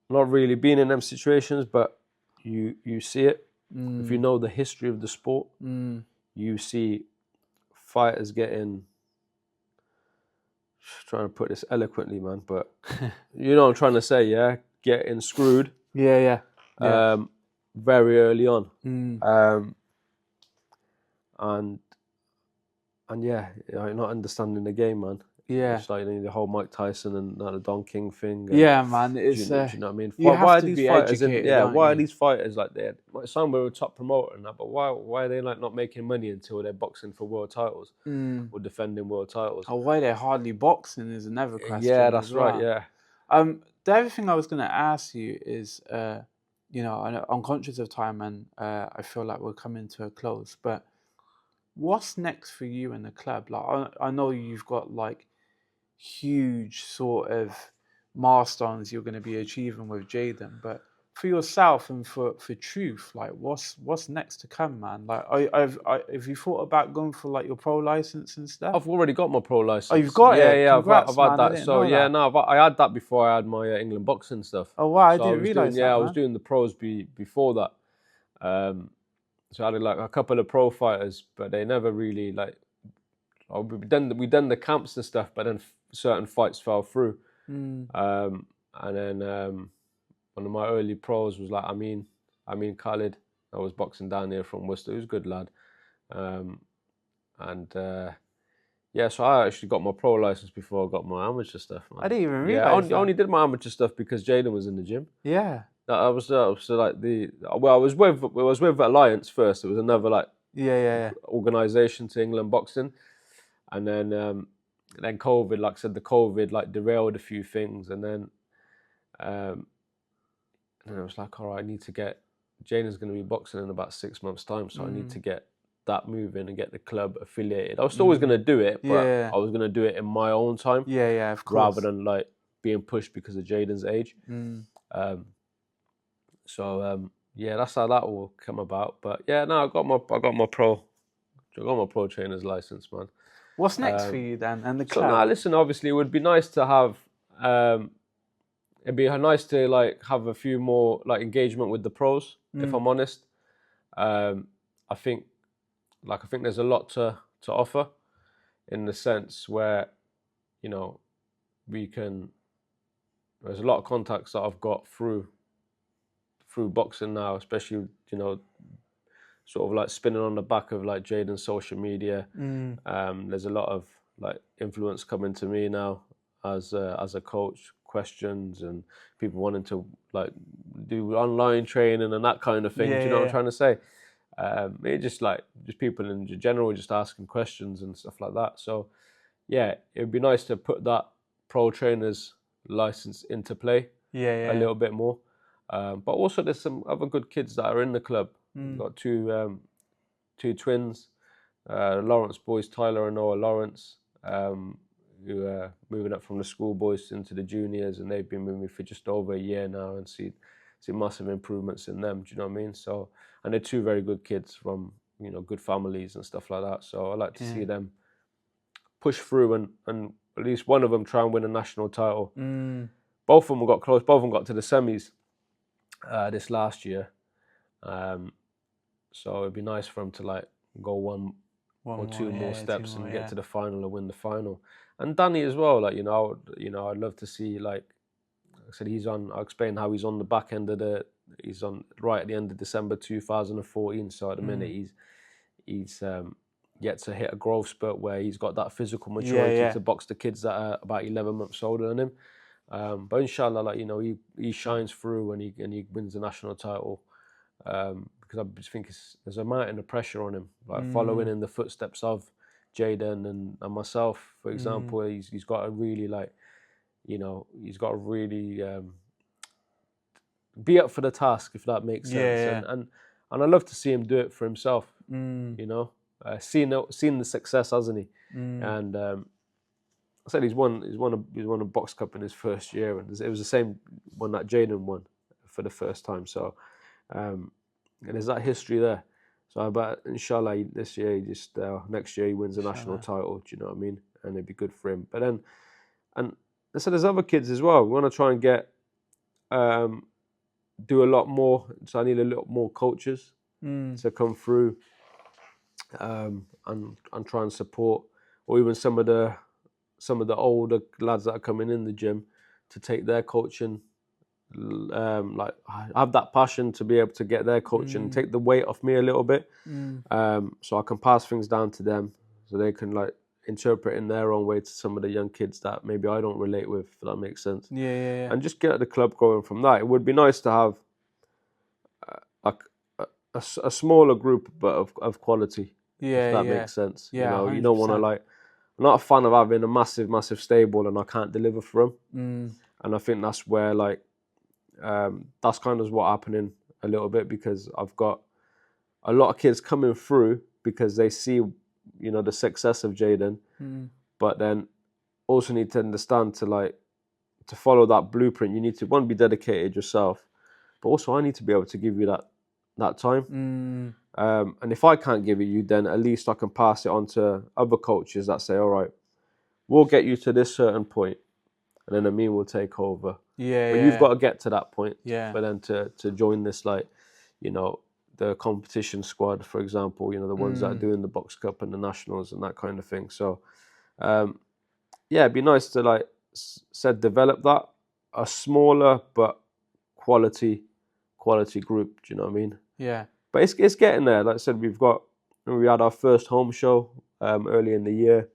not really been in them situations, but you see it. If you know the history of the sport, you see fighters trying to put this eloquently, man, but you know what I'm trying to say, yeah? Getting screwed. Yeah. Very early on. And yeah, you're not understanding the game, man. Yeah. It's like the whole Mike Tyson and the Don King thing. Yeah, man. It's do you know what I mean? You why have are to these be fighters educated, why are these fighters like they're like some were a top promoter and that, but why are they like not making money until they're boxing for world titles or defending world titles? Or why they're hardly boxing is another question. Yeah, that's right, yeah. The other thing I was gonna ask you is I'm conscious of time and I feel like we're coming to a close, but what's next for you in the club? Like I know you've got like huge sort of milestones you're going to be achieving with Jayden, but for yourself and for Truth, like what's next to come, man? Like have you thought about going for like your pro license and stuff? I've already got my pro license. Oh, you've got it? Yeah, Congrats, I've had man. that. So yeah, no, I had that before I had my England boxing stuff. Oh wow, I So didn't realise that. I was doing the pros before that. So I had like a couple of pro fighters, but they never really like. We done the camps and stuff, but then certain fights fell through. And then one of my early pros was like Amin Khalid. I was boxing down here from Worcester. He was a good lad. So I actually got my pro license before I got my amateur stuff, man. I didn't even realise. I only did my amateur stuff because Jayden was in the gym. Yeah. I was like I was with Alliance first. It was another like organisation to England boxing, and then COVID, like I said, the COVID like derailed a few things, and then I was like, all right, I need to get Jayden's going to be boxing in about 6 months' time, so I need to get that moving and get the club affiliated. I was still always going to do it, but I was going to do it in my own time. Yeah, of course. Rather than like being pushed because of Jayden's age. That's how that will come about. But yeah, no, I got my pro trainer's license, man. What's next for you then, and the club? So now, listen, obviously, it would be nice to have. It'd be nice to like have a few more like engagement with the pros. If I'm honest, I think there's a lot to offer, in the sense where, there's a lot of contacts that I've got through boxing now, especially, sort of like spinning on the back of like Jayden's social media. There's a lot of like influence coming to me now as a coach, questions and people wanting to like do online training and that kind of thing. Do you know what I'm trying to say? Just people in general just asking questions and stuff like that. So yeah, it would be nice to put that pro trainer's license into play Yeah, a little bit more. But also there's some other good kids that are in the club. We've got two twins, Lawrence boys, Tyler and Noah Lawrence, who are moving up from the schoolboys into the juniors, and they've been moving for just over a year now, and see massive improvements in them. Do you know what I mean? So, and they're two very good kids from good families and stuff like that. So I like to see them push through and at least one of them try and win a national title. Both of them got close. Both of them got to the semis this last year. So it'd be nice for them to like go one or two more steps and get to the final and win the final. And Danny as well. Like I'd love to see, like I said, I explained how he's on the back end of he's on right at the end of December 2014. So at the minute he's yet to hit a growth spurt where he's got that physical maturity to box the kids that are about 11 months older than him. But inshallah, like he shines through and he wins the national title. Because I just think there's a mountain of pressure on him, like following in the footsteps of Jayden and myself, for example. He's got to really be up for the task, if that makes sense. And I love to see him do it for himself. Seen the success, hasn't he? And I said he's won a box cup in his first year, and it was the same one that Jayden won for the first time. So. And there's that history there. So I bet, inshallah, this year, next year he wins a national title. Do you know what I mean? And it'd be good for him. But then, and I said there's other kids as well. We want to try and do a lot more. So I need a lot more coaches to come through and try and support, or even some of the older lads that are coming in the gym to take their coaching. Like I have that passion to be able to get their coaching, take the weight off me a little bit, so I can pass things down to them, so they can like interpret in their own way to some of the young kids that maybe I don't relate with, if that makes sense. Yeah. And just get the club growing from that. It would be nice to have a smaller group, but of quality. If that makes sense. Yeah, you don't want to like. I'm not a fan of having a massive stable and I can't deliver for them. And I think that's where like. That's kind of what's happening a little bit, because I've got a lot of kids coming through because they see, the success of Jayden, but then also need to understand to follow that blueprint. You need to be dedicated yourself, but also I need to be able to give you that time. And if I can't give it you, then at least I can pass it on to other coaches that say, all right, we'll get you to this certain point, and then Amin will take over. But you've got to get to that point. But then to join this, the competition squad, for example, the ones that are doing the Box Cup and the Nationals and that kind of thing. So, it'd be nice to develop that, a smaller but quality group. Do you know what I mean? Yeah. But it's getting there. Like I said, we had our first home show early in the year.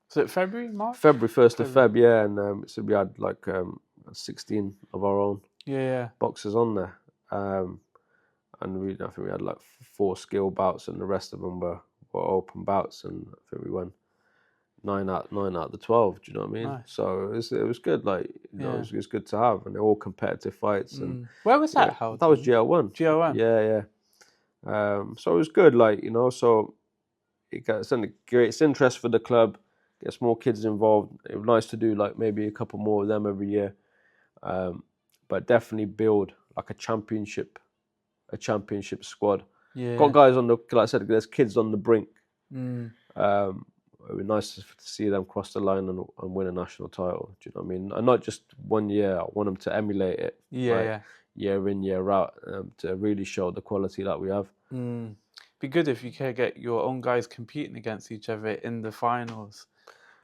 So February, March? February 1st of Feb, yeah. And so we had 16 of our own boxes on there. And I think we had 4 skill bouts, and the rest of them were open bouts. And I think we won 9 out of the 12. Do you know what I mean? Nice. So it was good. It was good to have, and they're all competitive fights. And where was that held? That was GL1. GL1. Yeah. So it was good. So it creates interest for the club. Gets more kids involved. It was nice to do maybe a couple more of them every year, but definitely build a championship squad. Yeah. Got guys on like I said, there's kids on the brink. It would be nice to see them cross the line and win a national title. Do you know what I mean? And not just one year. I want them to emulate it. Year in, year out, to really show the quality that we have. Be good if you could get your own guys competing against each other in the finals.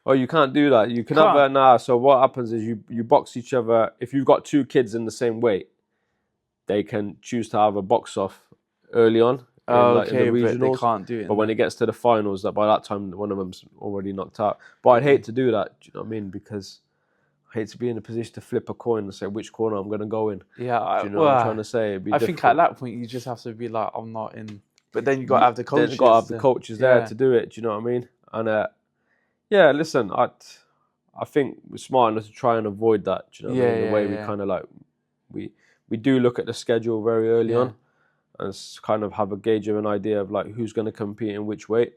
Oh, you can't do that. You can have So what happens is you box each other. If you've got 2 kids in the same weight, they can choose to have a box off early on. In the regionals. But they can't do it. But when it gets to the finals, by that time one of them's already knocked out. But I'd hate to do that. Do you know what I mean? Because I hate to be in a position to flip a coin and say which corner I'm going to go in. Yeah, do you know what I'm trying to say? I think at that point you just have to be like, I'm not in. But then you got to have the coaches. Then you got to have the coaches there to do it. Do you know what I mean? And listen, I think we're smart enough to try and avoid that. Do you know what I mean? The way we kind of like we do look at the schedule very early on, and kind of have a gauge of an idea of like who's going to compete in which weight.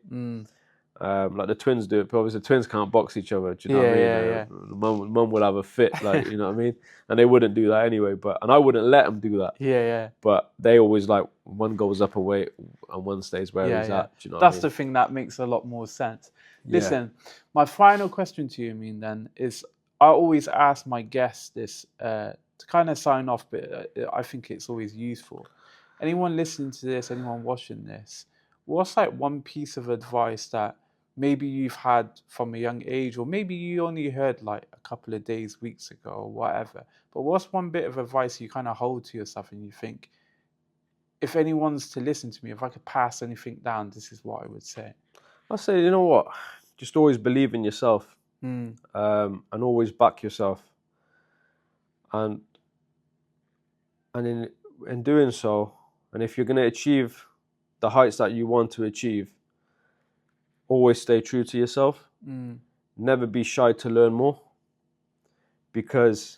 Like the twins do it, but obviously the twins can't box each other. Do you know what I mean? Mum will have a fit, like, you know what I mean? And they wouldn't do that anyway. And I wouldn't let them do that. But they always like one goes up a weight and one stays where he's at. Do you know That's what I mean? the thing that makes a lot more sense. Listen, my final question to you, Amin, then is I always ask my guests this to kind of sign off, but I think it's always useful. Anyone listening to this, anyone watching this, what's like one piece of advice that maybe you've had from a young age, or maybe you only heard like a couple of days, weeks ago, or whatever, but what's one bit of advice you kind of hold to yourself and you think, if anyone's to listen to me, if I could pass anything down, this is what I would say? I say, you know what? Just always believe in yourself, and always back yourself. And in doing so, and if you're going to achieve the heights that you want to achieve, always stay true to yourself. Never be shy to learn more, because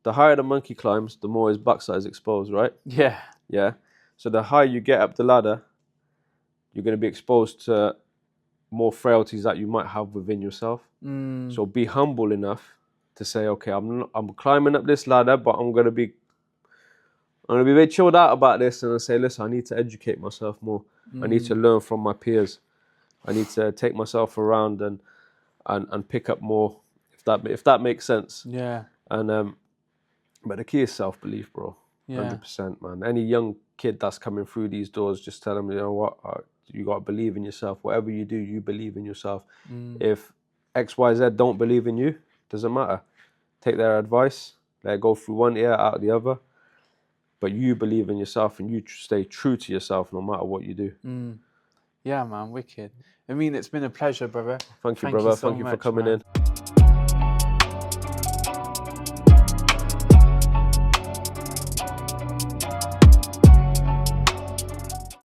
the higher the monkey climbs, the more his backside is exposed, right? Yeah. So the higher you get up the ladder, you're going to be exposed to more frailties that you might have within yourself. So be humble enough to say, okay, I'm climbing up this ladder, but I'm going to be a bit chilled out about this, and I say, listen, I need to educate myself more. I need to learn from my peers. I need to take myself around and pick up more, if that makes sense. And but the key is self-belief, bro. 100%, man. Any young kid that's coming through these doors, just tell them, you know what, you got to believe in yourself. Whatever you do, you believe in yourself. If X, Y, Z don't believe in you, doesn't matter. Take their advice, let it go through one ear, out the other. But you believe in yourself, and you stay true to yourself no matter what you do. Yeah, man, wicked. I mean, it's been a pleasure, brother. Thank you, brother. So Thank you for much, coming man. in.